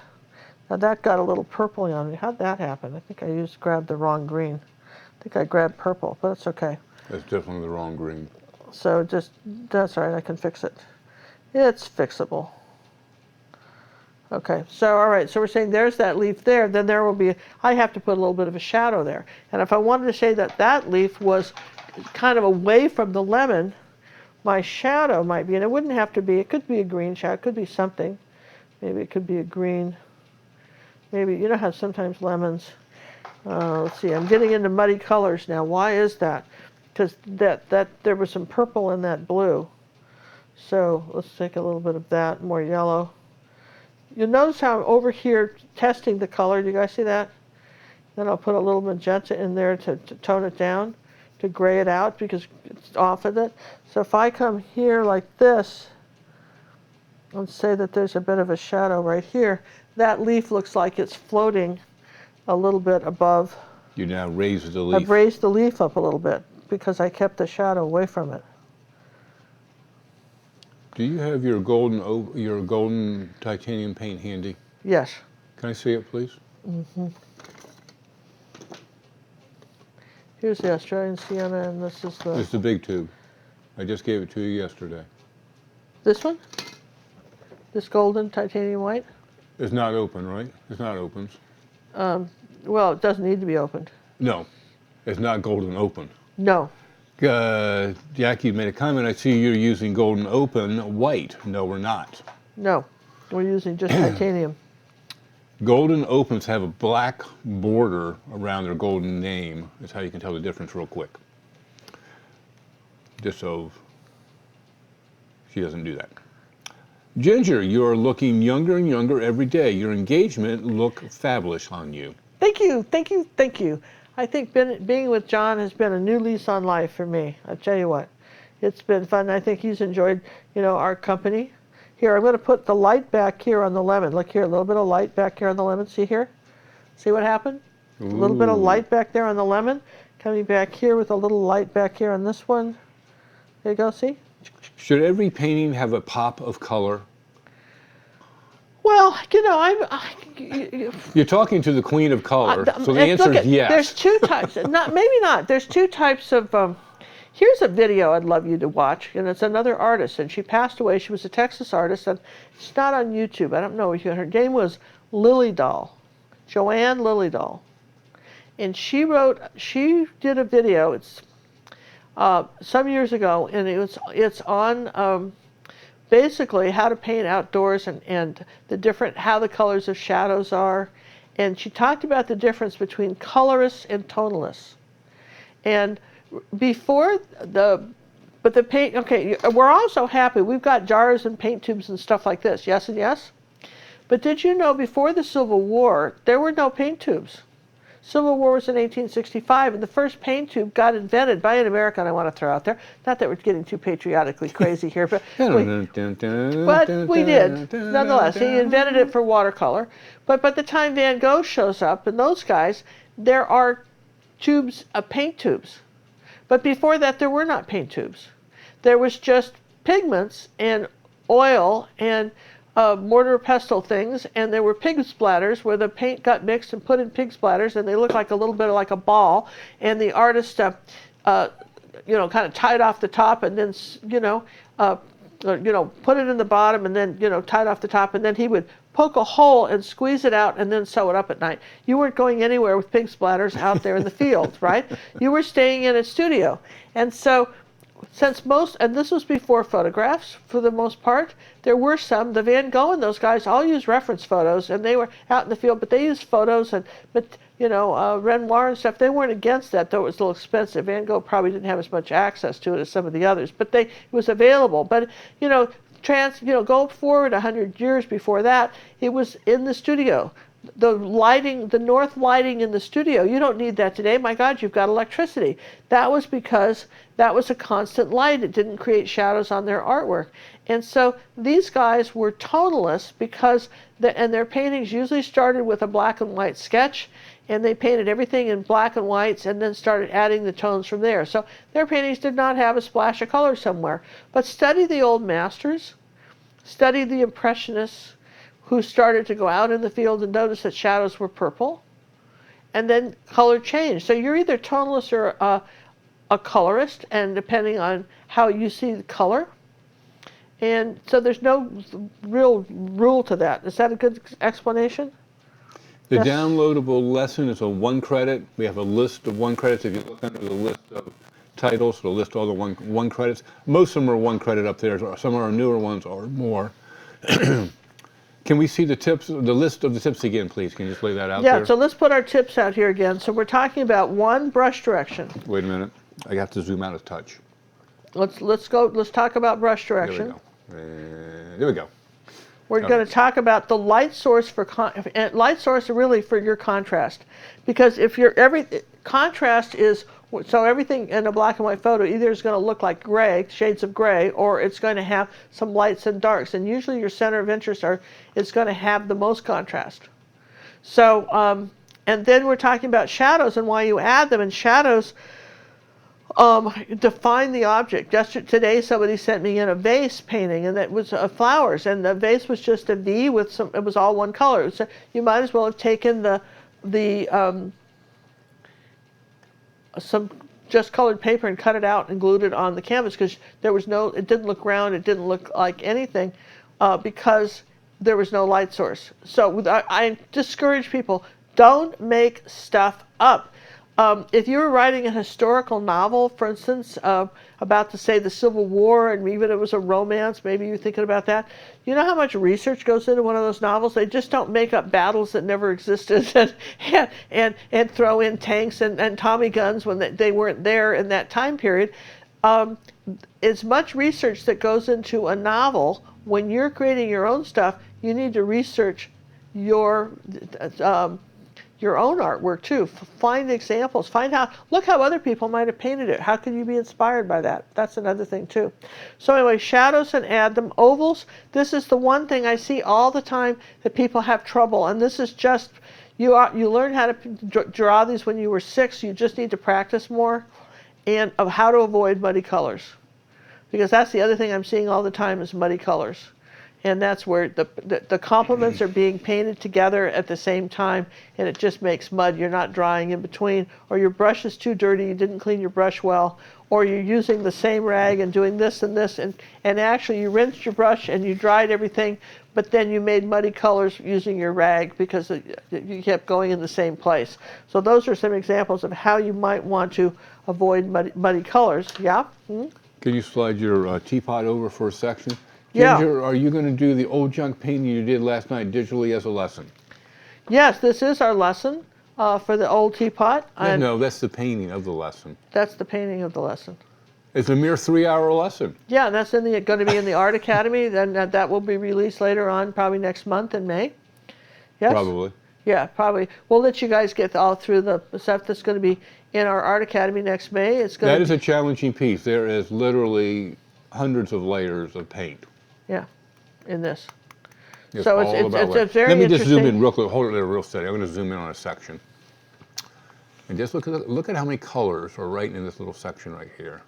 now that got a little purpley on me. How'd that happen? I think I grabbed the wrong green. I think I grabbed purple, but it's okay. That's definitely the wrong green. So that's all right, I can fix it. It's fixable. Okay, so all right, so we're saying there's that leaf there, then there will be, I have to put a little bit of a shadow there. And if I wanted to say that leaf was kind of away from the lemon, my shadow might be, and it wouldn't have to be, it could be a green shadow, it could be something. Maybe it could be a green. Maybe, you know how sometimes lemons, let's see, I'm getting into muddy colors now. Why is that? Because there was some purple in that blue. So let's take a little bit of that, more yellow. You'll notice how I'm over here testing the color. Do you guys see that? Then I'll put a little magenta in there to tone it down, to gray it out because it's off of it. So if I come here like this, let's say that there's a bit of a shadow right here, that leaf looks like it's floating a little bit above. You now raise the leaf. I've raised the leaf up a little bit because I kept the shadow away from it. Do you have your golden titanium paint handy? Yes. Can I see it, please? Mm-hmm. Here's the Australian sienna, and this is the... It's the big tube. I just gave it to you yesterday. This one? This golden titanium white? It's not open, right? It's not opens. Well, it doesn't need to be opened. No, it's not golden open. No. Jackie made a comment. I see you're using golden open white. No, we're not. No, we're using just titanium. Golden opens have a black border around their golden name. That's how you can tell the difference real quick. Just so she doesn't do that. Ginger, you are looking younger and younger every day. Your engagement look fabulous on you. Thank you, thank you, thank you. I think being with John has been a new lease on life for me. I tell you what, it's been fun. I think he's enjoyed, our company. Here, I'm going to put the light back here on the lemon. Look here, a little bit of light back here on the lemon. See here? See what happened? Ooh. A little bit of light back there on the lemon. Coming back here with a little light back here on this one. There you go, see? Should every painting have a pop of color? Well, You're talking to the queen of color, so the answer is yes. There's two types. Maybe not. There's two types of. Here's a video I'd love you to watch, and it's another artist, and she passed away. She was a Texas artist, and she's not on YouTube. I don't know. Her name was Lilydall, Joanne Lilydall, and she did a video. It's some years ago, and it's on. Basically how to paint outdoors and how the colors of shadows are. And she talked about the difference between colorists and tonalists. And before the paint, okay, we're also happy. We've got jars and paint tubes and stuff like this, yes and yes? But did you know before the Civil War, there were no paint tubes? Civil War was in 1865, and the first paint tube got invented by an American, I want to throw out there. Not that we're getting too patriotically crazy here, but we did. Nonetheless, he invented it for watercolor. But by the time Van Gogh shows up, and those guys, there are tubes, paint tubes. But before that, there were not paint tubes. There was just pigments and oil and mortar pestle things, and there were pig splatters where the paint got mixed and put in pig splatters, and they looked like a little bit like a ball, and the artist kind of tied off the top and then put it in the bottom and then tied off the top, and then he would poke a hole and squeeze it out and then sew it up at night. You weren't going anywhere with pig splatters out there in the field, right? You were staying in a studio. And so and this was before photographs for the most part, there were some, the Van Gogh and those guys all used reference photos, and they were out in the field, but they used photos Renoir and stuff. They weren't against that, though it was a little expensive. Van Gogh probably didn't have as much access to it as some of the others, but it was available. But, go forward 100 years before that, it was in the studio. The lighting, the north lighting in the studio, you don't need that today. My God, you've got electricity. That was because that was a constant light. It didn't create shadows on their artwork. And so these guys were tonalists because their paintings usually started with a black and white sketch, and they painted everything in black and whites and then started adding the tones from there. So their paintings did not have a splash of color somewhere. But study the old masters, study the Impressionists, who started to go out in the field and notice that shadows were purple, and then color changed. So you're either tonalist or a colorist, and depending on how you see the color. And so there's no real rule to that. Is that a good explanation? The Yes. downloadable lesson is a 1 credit. We have a list of 1 credits. If you look under the list of titles, it'll list all the one credits. Most of them are 1 credit up there. Some of our newer ones are more. Can we see the list of the tips again, please? Can you just lay that out there? Yeah, so let's put our tips out here again. So we're talking about 1, brush direction. Wait a minute. I have to zoom out a touch. Let's talk about brush direction. There we go. We're going to talk about the light source light source really for your contrast, because if contrast is so everything in a black and white photo either is going to look like gray, shades of gray, or it's going to have some lights and darks, and usually your center of interest it's going to have the most contrast. So and then we're talking about shadows and why you add them, and shadows define the object. Just today somebody sent me in a vase painting, and it was flowers, and the vase was just a V with it was all one color. So you might as well have taken some just colored paper and cut it out and glued it on the canvas, because it didn't look round, it didn't look like anything, because there was no light source. So I discourage people, don't make stuff up. If you were writing a historical novel, for instance, about, say, the Civil War, and even if it was a romance, maybe you're thinking about that, you know how much research goes into one of those novels? They just don't make up battles that never existed and throw in tanks and Tommy guns when they weren't there in that time period. As much research that goes into a novel when you're creating your own stuff, you need to research your own artwork too. Find examples. Look how other people might have painted it. How can you be inspired by that? That's another thing too. So anyway, shadows and add them. Ovals, this is the one thing I see all the time that people have trouble. And this is just, you learned how to draw these when you were 6. You just need to practice more, and of how to avoid muddy colors. Because that's the other thing I'm seeing all the time is muddy colors. And that's where the complements are being painted together at the same time, and it just makes mud. You're not drying in between, or your brush is too dirty, you didn't clean your brush well, or you're using the same rag and doing this and this, and actually you rinsed your brush and you dried everything, but then you made muddy colors using your rag because you kept going in the same place. So those are some examples of how you might want to avoid muddy colors. Yeah? Mm-hmm. Can you slide your teapot over for a section? Yeah. Ginger, are you going to do the old junk painting you did last night digitally as a lesson? Yes, this is our lesson for the old teapot. No, that's the painting of the lesson. That's the painting of the lesson. It's a mere 3-hour lesson. Yeah, that's going to be in the Art Academy. Then that will be released later on, probably next month in May. Yes? Probably. Yeah, probably. We'll let you guys get all through the stuff that's going to be in our Art Academy next May. That is a challenging piece. There is literally hundreds of layers of paint. Yeah, in this. It's so all it's about a very Let me just zoom interesting- in real quick. Hold it there real steady. I'm going to zoom in on a section. And just look at how many colors are right in this little section right here.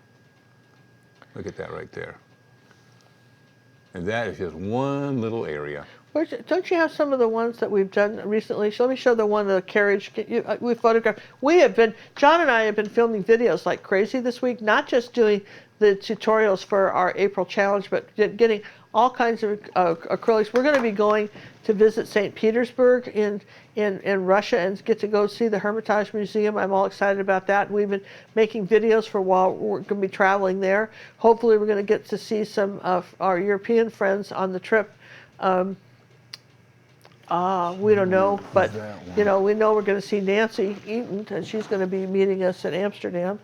Look at that right there. And that is just one little area. Don't you have some of the ones that we've done recently? So let me show the one, the carriage we photographed. John and I have been filming videos like crazy this week, not just doing the tutorials for our April challenge, but getting all kinds of acrylics. We're going to be going to visit St. Petersburg in Russia and get to go see the Hermitage Museum. I'm all excited about that. We've been making videos for a while. We're going to be traveling there. Hopefully we're going to get to see some of our European friends on the trip. We don't know, but we know we're going to see Nancy Eaton, and she's going to be meeting us in Amsterdam.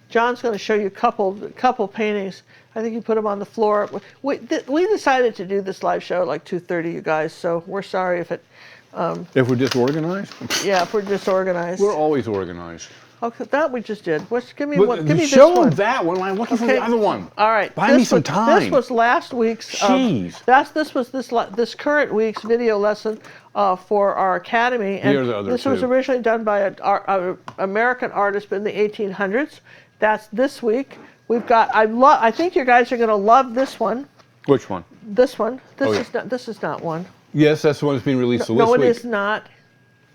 John's going to show you a couple paintings. I think you put them on the floor. We decided to do this live show at like 2:30, you guys. So we're sorry if it. If we're disorganized? Yeah, if we're disorganized. We're always organized. Okay, that we just did. Give me one. Give me this show one. them that one. I'm looking for the other one. All right. Buy me some time. This was last week's. Jeez. This was this current week's video lesson for our academy, and Here are the other this was two. originally done by an American artist in the 1800s. That's this week. We've got. I think you guys are going to love this one. Which one? This one. Oh, yeah. This is not one. Yes, that's the one that's being released this No, week. it is not.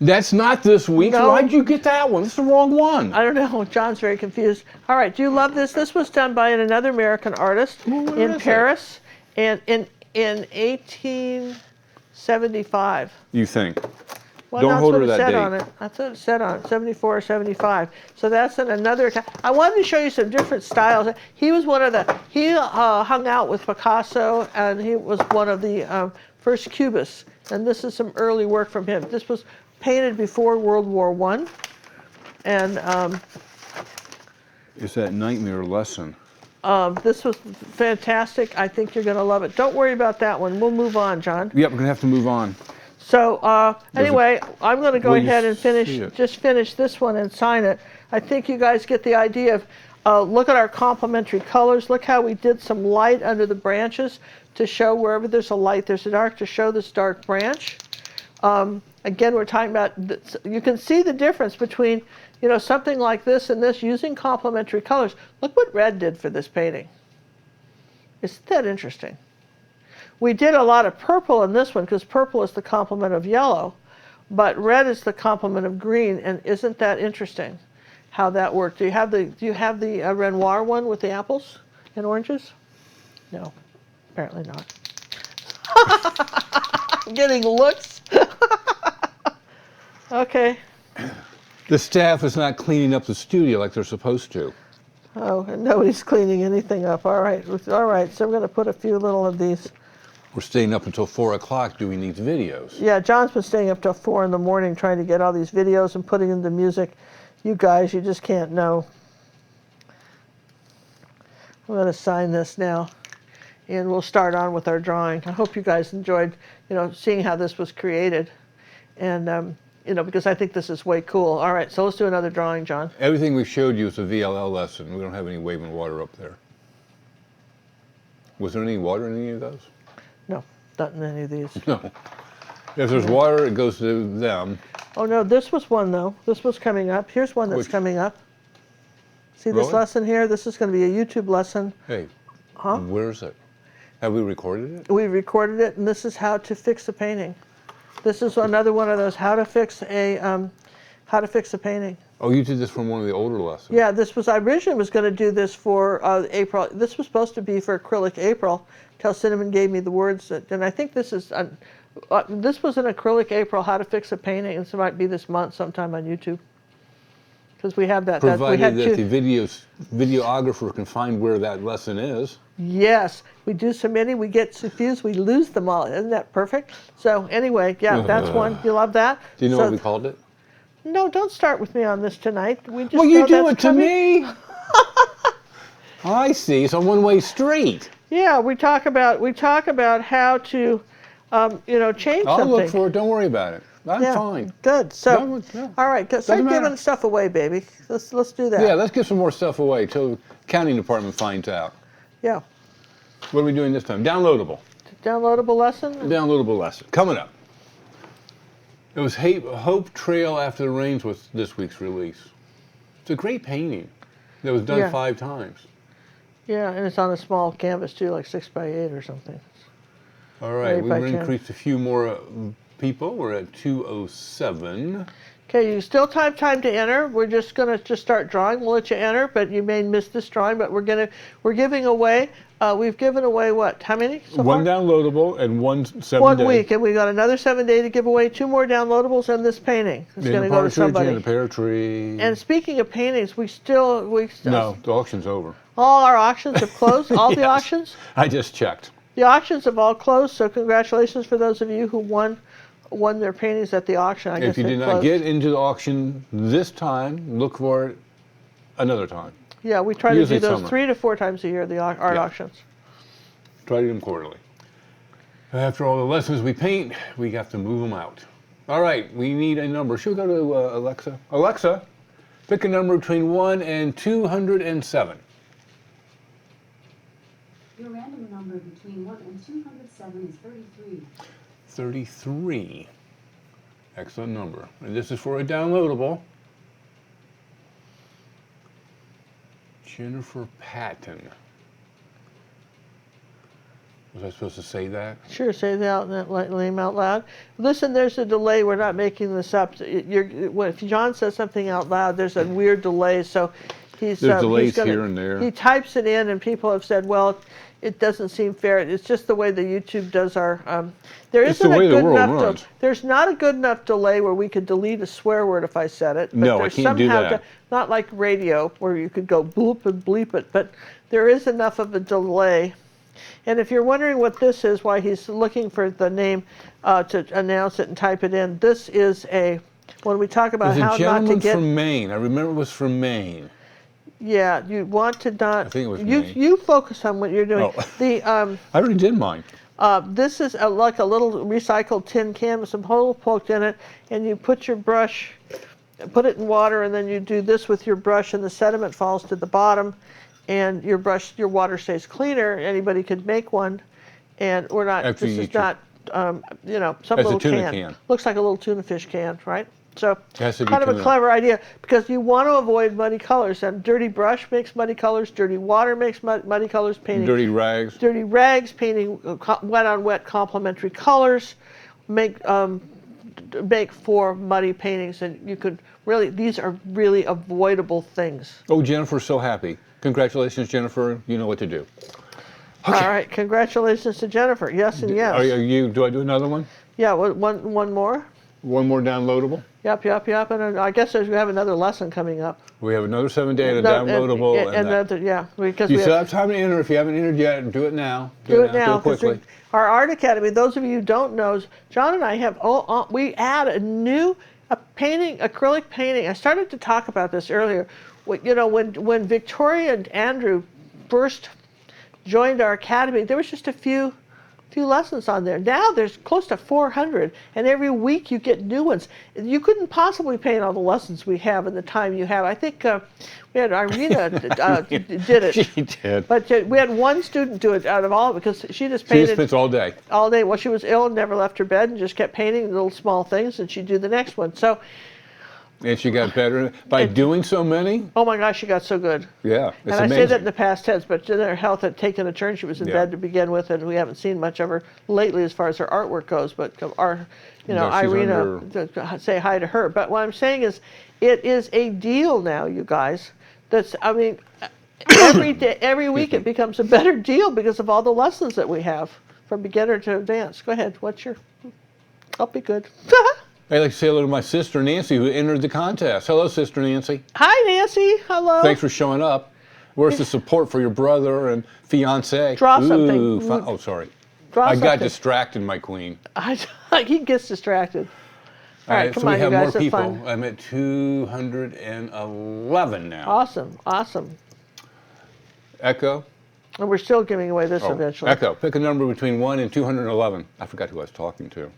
That's not this week. No. Why'd you get that one? This is the wrong one. I don't know. John's very confused. All right. Do you love this? This was done by another American artist Where in is it? Paris, and in 1875. You think? Well, Don't that's hold what her it that said date. on it. That's what it said on it, 74 or 75. So that's another. I wanted to show you some different styles. He was one of he hung out with Picasso, and he was one of the first Cubists. And this is some early work from him. This was painted before World War I. And It's that nightmare lesson. this was fantastic. I think you're going to love it. Don't worry about that one. We'll move on, John. Yep, we're going to have to move on. So anyway, I'm going to go Will you ahead and see it? finish this one and sign it. I think you guys get the idea of, look at our complementary colors. Look how we did some light under the branches to show wherever there's a light, there's a dark, to show this dark branch. Again, we're talking about, you can see the difference between, something like this and this using complementary colors. Look what red did for this painting. Isn't that interesting? We did a lot of purple in this one because purple is the complement of yellow, but red is the complement of green. And isn't that interesting how that worked? Do you have the Renoir one with the apples and oranges? No, apparently not. I'm getting looks. Okay. The staff is not cleaning up the studio like they're supposed to. Oh, and nobody's cleaning anything up. All right. So I'm going to put a few little of these. We're staying up until 4 o'clock doing these videos. Yeah, John's been staying up till 4 in the morning trying to get all these videos and putting in the music. You guys, you just can't know. I'm going to sign this now. and we'll start on with our drawing. I hope you guys enjoyed, seeing how this was created, and because I think this is way cool. All right, so let's do another drawing, John. Everything we showed you is a VLL lesson. We don't have any waving water up there. Was there any water in any of those? No, not in any of these. No. If there's water, it goes to them. Oh no, this was one though. This was coming up. Here's one that's Which? coming up. See Really? this lesson here? This is going to be a YouTube lesson. Hey, Huh? where is it? Have we recorded it? We recorded it, and this is how to fix a painting. This is another one of those how to fix a painting. Oh, you did this from one of the older lessons. Yeah, I originally was going to do this for April. This was supposed to be for Acrylic April, till Cinnamon gave me the words. And I think this is this was an Acrylic April, how to fix a painting. This might be this month sometime on YouTube. Because we have that. Provided that the videographer can find where that lesson is. Yes, we do so many, we get confused, we lose them all. Isn't that perfect? So anyway, yeah, that's one. You love that? Do you know what we called it? No, don't start with me on this tonight. We just Well, you know do that's it to coming. me. I see. It's a one-way street. Yeah, we talk about how to, change I'll something. look for it. Don't worry about it. I'm fine. Good. So, No. all right, start Doesn't giving matter. stuff away, baby. Let's do that. Yeah, let's give some more stuff away till the accounting department finds out. Yeah. What are we doing this time? Downloadable. Downloadable lesson. Downloadable lesson. Coming up. It was Hope Trail After the Rains was this week's release. It's a great painting that was done 5 times. Yeah, and it's on a small canvas too, like 6x8 or something. All right, 8 we by 10. increased a few more people. We're at 207. Okay, you still have time to enter. We're just gonna start drawing. We'll let you enter, but you may miss this drawing. But we're giving away. We've given away what? How many so One far? downloadable and one 7-day. 1 week, and we got another 7-day to give away. 2 more downloadables and this painting. It's going to go to somebody. And a pear tree. And speaking of paintings, we No, the auction's over. all our auctions have closed. All the Yes. auctions. I just checked. The auctions have all closed. So congratulations for those of you who won their paintings at the auction. I guess If you they did not closed. get into the auction this time, look for it another time. Yeah, we try to do Usually those summer. 3 to 4 times a year. The art auctions. Try to do them quarterly. After all the lessons we paint, we have to move them out. All right, we need a number. Should we go to Alexa? Alexa, pick a number between 1 and 207. Your random number between 1 and 207 is 33. 33. Excellent number. And this is for a downloadable. Jennifer Patton. Was I supposed to say that? Sure, say that name out loud. Listen, there's a delay. We're not making this up. If John says something out loud, there's a weird delay. So there's delays here and there. He types it in, and people have said, "Well, it doesn't seem fair." It's just the way the YouTube does our. It's the way the world runs. There's not a good enough delay where we could delete a swear word if I said it. But No, I there's can't do somehow that. not like radio where you could go bloop and bleep it, but there is enough of a delay. And if you're wondering what this is, why he's looking for the name to announce it and type it in, this is when we talk about There's how a gentleman not to get. from Maine. I remember it was from Maine. Yeah, you want to not. I think it was you. Maine. You focus on what you're doing. Oh. The I already did mine. this is like a little recycled tin can with some holes poked in it, and you put your brush, put it in water, and then you do this with your brush, and the sediment falls to the bottom, and your water stays cleaner. Anybody could make one, and we're not. After this you is eat your- not. Some That's a little tuna can. Looks like a little tuna fish can, right? So It has to be kind of a tuna. clever idea because you want to avoid muddy colors. And dirty brush makes muddy colors. Dirty water makes muddy colors. Painting Dirty rags. dirty rags, painting wet on wet complementary colors, make for muddy paintings, and you could really, these are really avoidable things. Oh, Jennifer's so happy. Congratulations, Jennifer. You know what to do. Okay. All right, congratulations to Jennifer. Yes and yes. Are you? Do I do another one? Yeah, one more. One more downloadable. Yep. And I guess we have another lesson coming up. We have another 7-day and a downloadable. And another, yeah, because You we still have time to enter. If you haven't entered yet, do it now. Do it now. Do it quickly. Our Art Academy, those of you who don't know, John and I have, we add a new painting, acrylic painting. I started to talk about this earlier. When Victoria and Andrew first joined our academy, there was just a few lessons on there. Now there's close to 400, and every week you get new ones. You couldn't possibly paint all the lessons we have in the time you have. I think we had Irina did it. She did. But we had one student do it out of all, because she just She painted just spends all day. all day. Well, she was ill and never left her bed and just kept painting little small things, and she'd do the next one. So, And she got better by doing so many. oh my gosh, she got so good. Yeah, it's And I amazing. say that in the past tense, but then her health had taken a turn. She was in Yeah. bed to begin with, and we haven't seen much of her lately as far as her artwork goes. But our, No, she's Irina, say hi to her. But what I'm saying is, it is a deal now, you guys. That's, I mean, every day, every week it becomes a better deal because of all the lessons that we have from beginner to advanced. Go ahead. I'll be good. I'd like to say hello to my sister Nancy, who entered the contest. Hello, Sister Nancy. Hi, Nancy. Hello. Thanks for showing up. Where's the support for your brother and fiance? Draw Ooh, something. Oh, sorry. Draw I got something. distracted, my queen. He gets distracted. All right, come so on, we have you guys, more have people. fun. I'm at 211 now. Awesome, awesome. Echo. And we're still giving away this Oh, eventually. Echo. Pick a number between 1 and 211. I forgot who I was talking to.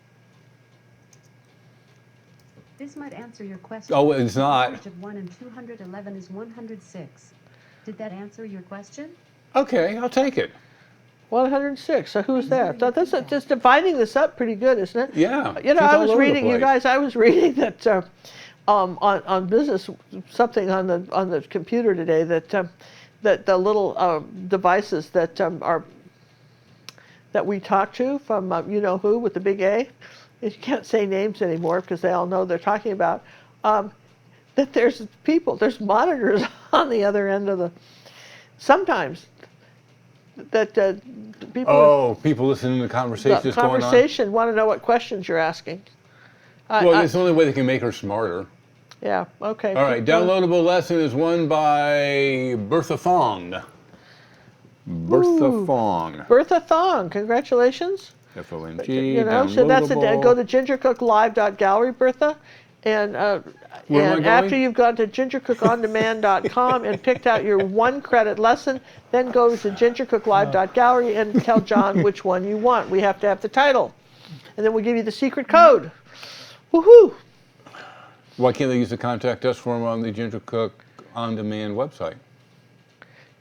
This might answer your question. Oh, it's not. The average of 1 and 211 is 106. Did that answer your question? Okay, I'll take it. 106. So who's that? That's just dividing this up pretty good, isn't it? Yeah. You know, she's I all was over the reading, you place. guys. I was reading that on business, something on the computer today, that that the little devices that are that we talk to from you know who with the big A. You can't say names anymore because they all know they're talking about. That there's monitors on the other end of the. Sometimes that people. Oh, people listening to the conversation The that's going on? conversation want to know what questions you're asking. Well, it's the only way they can make her smarter. Yeah, okay. All right, downloadable lesson is one by Bertha Fong. Bertha Ooh. Fong. Bertha Thong, congratulations. F-O-N-G, You know, so that's it. downloadable. Go to gingercooklive.gallery, Bertha, and Where am I going? after you've gone to gingercookondemand.com and picked out your 1 credit lesson, then go to gingercooklive.gallery and tell John which one you want. We have to have the title, and then we'll give you the secret code. Woohoo! Why can't they use the contact us form on the Ginger Cook On Demand website?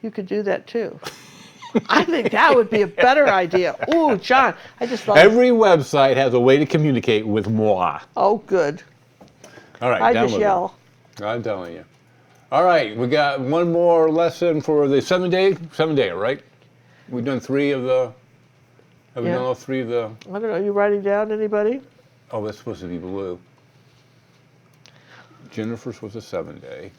You could do that too. I think that would be a better idea. Ooh, John, I just love it. Every website has a way to communicate with moi. Oh, good. All right, I download just it. yell. I'm telling you. All right, we got one more lesson for the 7-day, right? We've done 3 of the, have we Yeah. done all 3 of the, I don't know. You writing down anybody? oh, that's supposed to be blue. Jennifer's was a 7-day.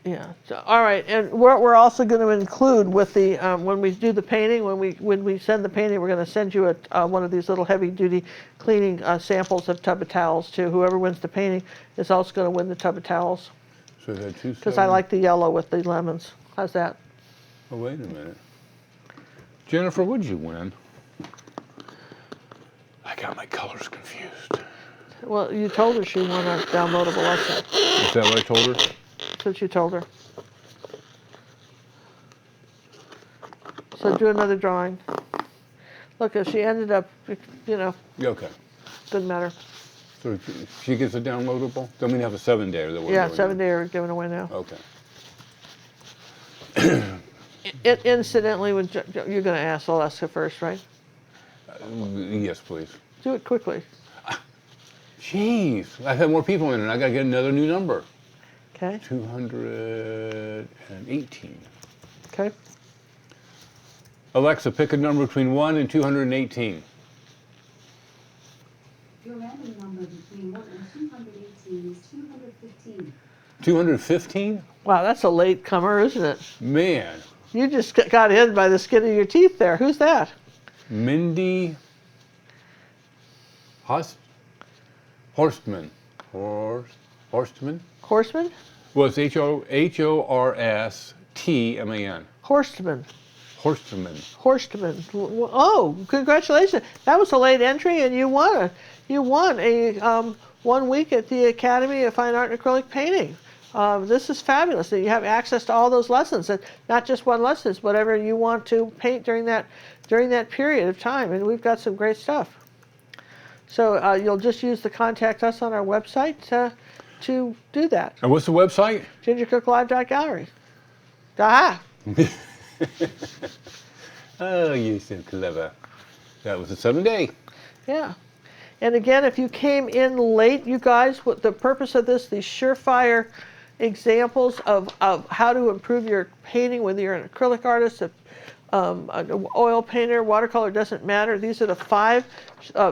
Yeah. So, all right, and we're also going to include with the when we do the painting, when we send the painting, we're going to send you one of these little heavy-duty cleaning samples of tub of towels too. Whoever wins the painting is also going to win the tub of towels. So we had 2 Because I like the yellow with the lemons. How's that? Oh, wait a minute. Jennifer, what'd you win? I got my colors confused. Well, you told her she won a downloadable lesson. Is that what I told her? That's what you told her. So do another drawing. Look, if she ended up, you know, Yeah, okay. doesn't matter. So she gets a downloadable? Don't mean to have a 7-day that we're Yeah, doing 7 day are given away now. Okay. Incidentally, you're going to ask Alaska first, right? Yes, please. Do it quickly. Jeez, I've had more people in it. I got to get another new number. Okay. 218. Okay. Alexa, pick a number between 1 and 218. Your random number between 1 and 218 is 215. 215? Wow, that's a late comer, isn't it? Man. You just got in by the skin of your teeth there. Who's that? Mindy Horstman. Horstman? Horseman? Well, it's Horstman. Horstman. Horstman. Horstman. Oh, congratulations! That was a late entry, and you won a 1 week at the Academy of Fine Art and Acrylic Painting. This is fabulous that you have access to all those lessons, and not just one lesson, it's whatever you want to paint during that period of time, and we've got some great stuff. So you'll just use the contact us on our website to do that. And what's the website? gingercooklive.gallery. Aha! Oh, you're so clever. That was a 7-day. Yeah. And again, if you came in late, you guys, what the purpose of this, these surefire examples of how to improve your painting, whether you're an acrylic artist, an oil painter, watercolor, doesn't matter. These are the 5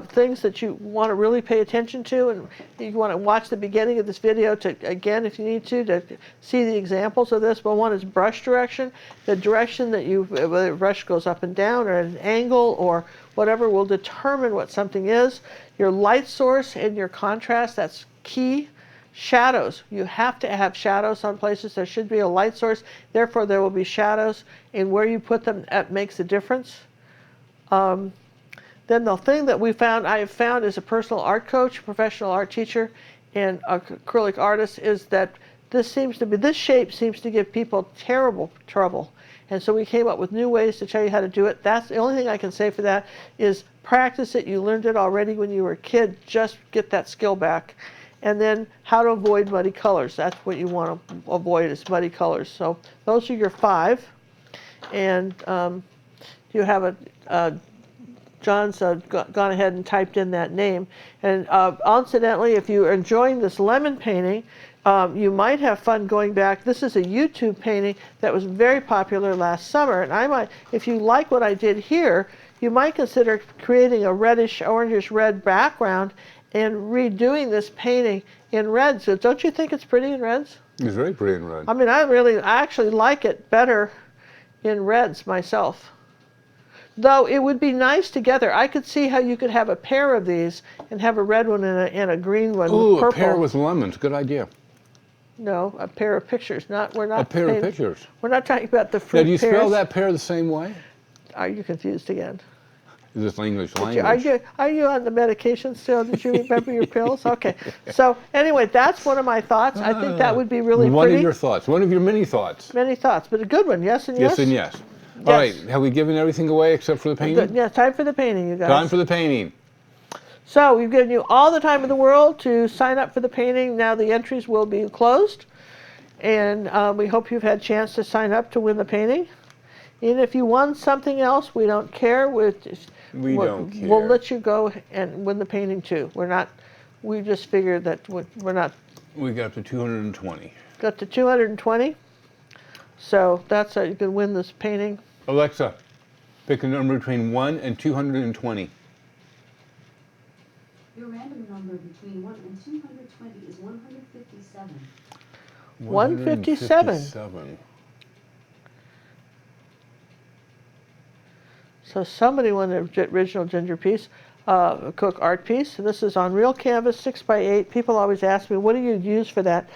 things that you want to really pay attention to, and you want to watch the beginning of this video to, again, if you need to see the examples of this. But one is brush direction. The direction that whether the brush goes up and down or at an angle or whatever will determine what something is. Your light source and your contrast, that's key. Shadows. You have to have shadows on places. There should be a light source. Therefore, there will be shadows. And where you put them, that makes a difference. Then the thing that I have found as a personal art coach, professional art teacher, and acrylic artist is that this shape seems to give people terrible trouble. And so we came up with new ways to tell you how to do it. That's the only thing I can say for that is practice it. You learned it already when you were a kid. Just get that skill back. And then how to avoid muddy colors. That's what you want to avoid is muddy colors. So those are your 5. And you have John's gone ahead and typed in that name. And incidentally, if you're enjoying this lemon painting, you might have fun going back. This is a YouTube painting that was very popular last summer. And if you like what I did here, you might consider creating a reddish, orangish red background and redoing this painting in red. So don't you think it's pretty in reds? It's very pretty in red. I mean, I actually like it better in reds myself. Though it would be nice together. I could see how you could have a pair of these and have a red one and a green one Ooh, with purple. A pair with lemons. Good idea. No, a pair of pictures. We're not a pair of pictures. We're not talking about the fruit Now, do you pairs. spell that pair the same way? Are you confused again? Is this English language? Are you on the medication still? Did you remember your pills? Okay. So anyway, that's one of my thoughts. I think that would be really one pretty. One of your thoughts. One of your many thoughts. Many thoughts, but a good one. Yes and yes? Yes and yes. All right. Have we given everything away except for the painting? Good. Yeah, time for the painting, you guys. Time for the painting. So we've given you all the time in the world to sign up for the painting. Now the entries will be closed. And we hope you've had a chance to sign up to win the painting. And if you won something else, we don't care. We don't care. We'll let you go and win the painting too. We just figured that we're not. We got up to 220. Got to 220. So that's how you can win this painting. Alexa, pick a number between 1 and 220. Your random number between 1 and 220 is 157. 157. So somebody won the original ginger piece, Cook art piece. And this is on real canvas, 6x8. People always ask me, what do you use for that?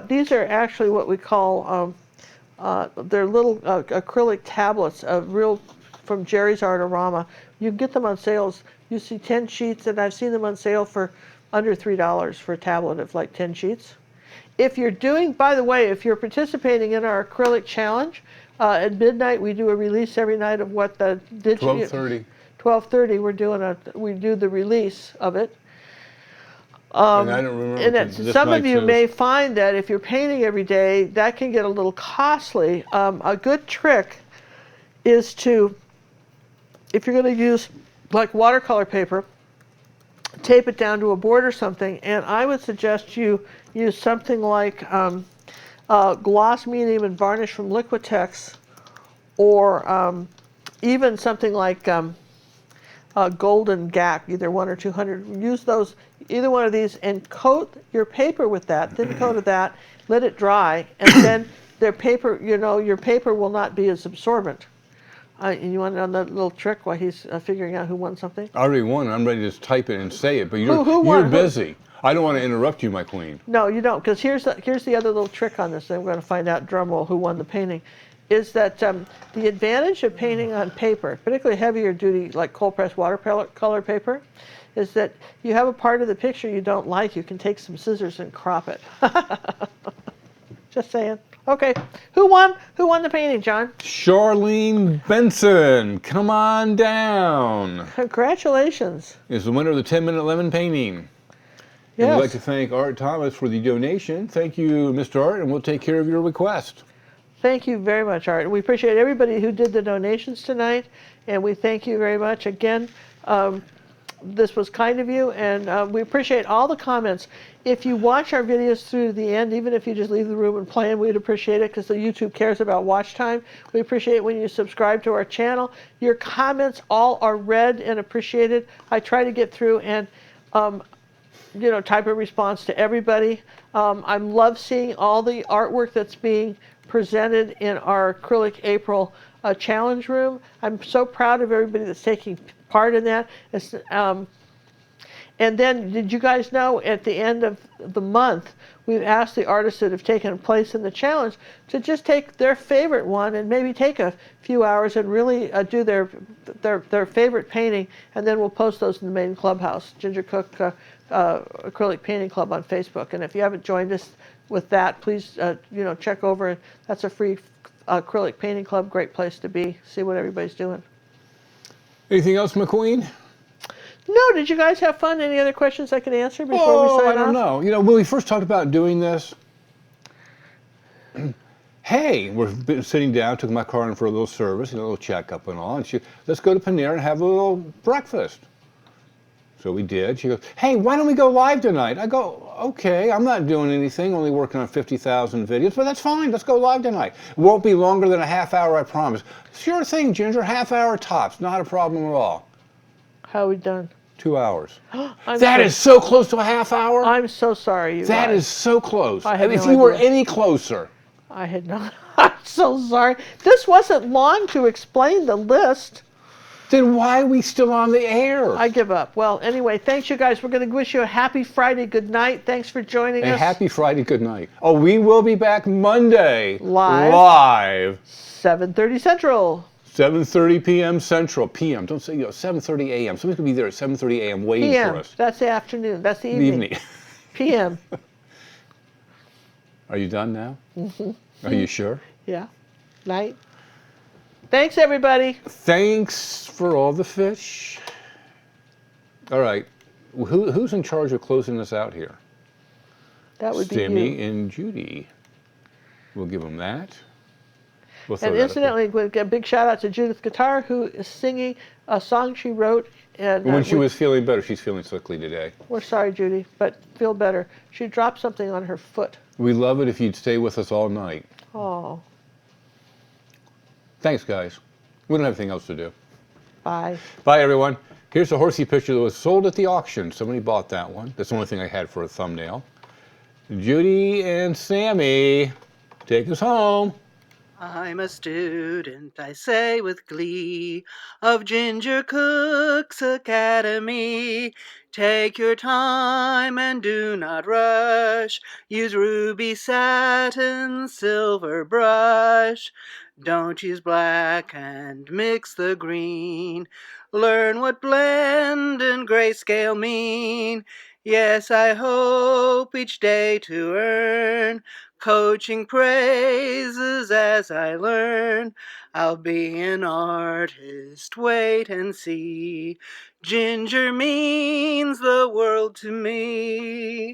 These are actually what we call, they're little acrylic tablets from Jerry's Artorama. You can get them on sales. You see 10 sheets, and I've seen them on sale for under $3 for a tablet of like 10 sheets. If you're by the way, if you're participating in our acrylic challenge, at midnight we do a release every night of what the 12:30. 12:30 we do the release of it. And I don't remember. And some of you may find that if you're painting every day, that can get a little costly. A good trick is if you're going to use like watercolor paper, tape it down to a board or something, and I would suggest you use something like gloss medium and varnish from Liquitex, or even something like golden gack, either 1 or 200. Use those, either one of these, and coat your paper with that, thin coat of that, let it dry, and then your paper will not be as absorbent. And you want to know that little trick while he's figuring out who won something? I already won. I'm ready to just type it and say it, but you're busy. I don't want to interrupt you, my queen. No, you don't, because here's the other little trick on this, and we're going to find out, drum roll, who won the painting, is that the advantage of painting on paper, particularly heavier duty like cold pressed watercolor paper, is that you have a part of the picture you don't like, you can take some scissors and crop it. Just saying. Okay. Who won? Who won the painting, John? Charlene Benson, come on down. Congratulations. Is the winner of the 10-minute lemon painting. Yes. And we'd like to thank Art Thomas for the donation. Thank you, Mr. Art, and we'll take care of your request. Thank you very much, Art. We appreciate everybody who did the donations tonight, and we thank you very much again. This was kind of you, and we appreciate all the comments. If you watch our videos through to the end, even if you just leave the room and play them, we'd appreciate it because the YouTube cares about watch time. We appreciate it when you subscribe to our channel. Your comments all are read and appreciated. I try to get through and type a response to everybody. I love seeing all the artwork that's being presented in our Acrylic April challenge room. I'm so proud of everybody that's taking part in that. And then, did you guys know at the end of the month, we've asked the artists that have taken place in the challenge to just take their favorite one and maybe take a few hours and really do their favorite painting, and then we'll post those in the main clubhouse, Ginger Cook Acrylic Painting Club on Facebook. And if you haven't joined us with that, please check over. That's a free acrylic painting club. Great place to be. See what everybody's doing. Anything else, McQueen? No, did you guys have fun? Any other questions I can answer before we sign off? I don't know. When we first talked about doing this, hey, we're sitting down, took my car in for a little service, a little checkup and all, and let's go to Panera and have a little breakfast. So we did. She goes, hey, why don't we go live tonight? I go, okay, I'm not doing anything, only working on 50,000 videos, but that's fine, let's go live tonight. It won't be longer than a half hour, I promise. Sure thing, Ginger, half hour tops, not a problem at all. How are we done? 2 hours. That is so close to a half hour. I'm so sorry, you That guys. is so close. And if you were any closer. I had no. I'm so sorry. This wasn't long to explain the list. Then why are we still on the air? I give up. Well, anyway, thanks, you guys. We're going to wish you a happy Friday. Good night. Thanks for joining us. A happy Friday. Good night. Oh, we will be back Monday. Live. 7:30 Central. 7:30 p.m. Central. PM. Don't say 7:30 a.m. Somebody's going to be there at 7:30 a.m. waiting for us. That's the afternoon. That's the evening. PM. Are you done now? Mm-hmm. Are you sure? Yeah. Night. Thanks, everybody. Thanks for all the fish. All right. Who's in charge of closing us out here? That would be you. Stimmy and Judy. We'll give them that. And incidentally, a big shout out to Judith Guitar, who is singing a song she wrote. And when she was feeling better, she's feeling sickly today. We're sorry, Judy, but feel better. She dropped something on her foot. We'd love it if you'd stay with us all night. Oh. Thanks, guys. We don't have anything else to do. Bye. Bye, everyone. Here's a horsey picture that was sold at the auction. Somebody bought that one. That's the only thing I had for a thumbnail. Judy and Sammy, take us home. I'm a student, I say with glee, of Ginger Cook's Academy. Take your time and do not rush. Use ruby satin, silver brush. Don't use black and mix the green. Learn what blend and grayscale mean. Yes, I hope each day to earn coaching praises as I learn. I'll be an artist, wait and see. Ginger means the world to me.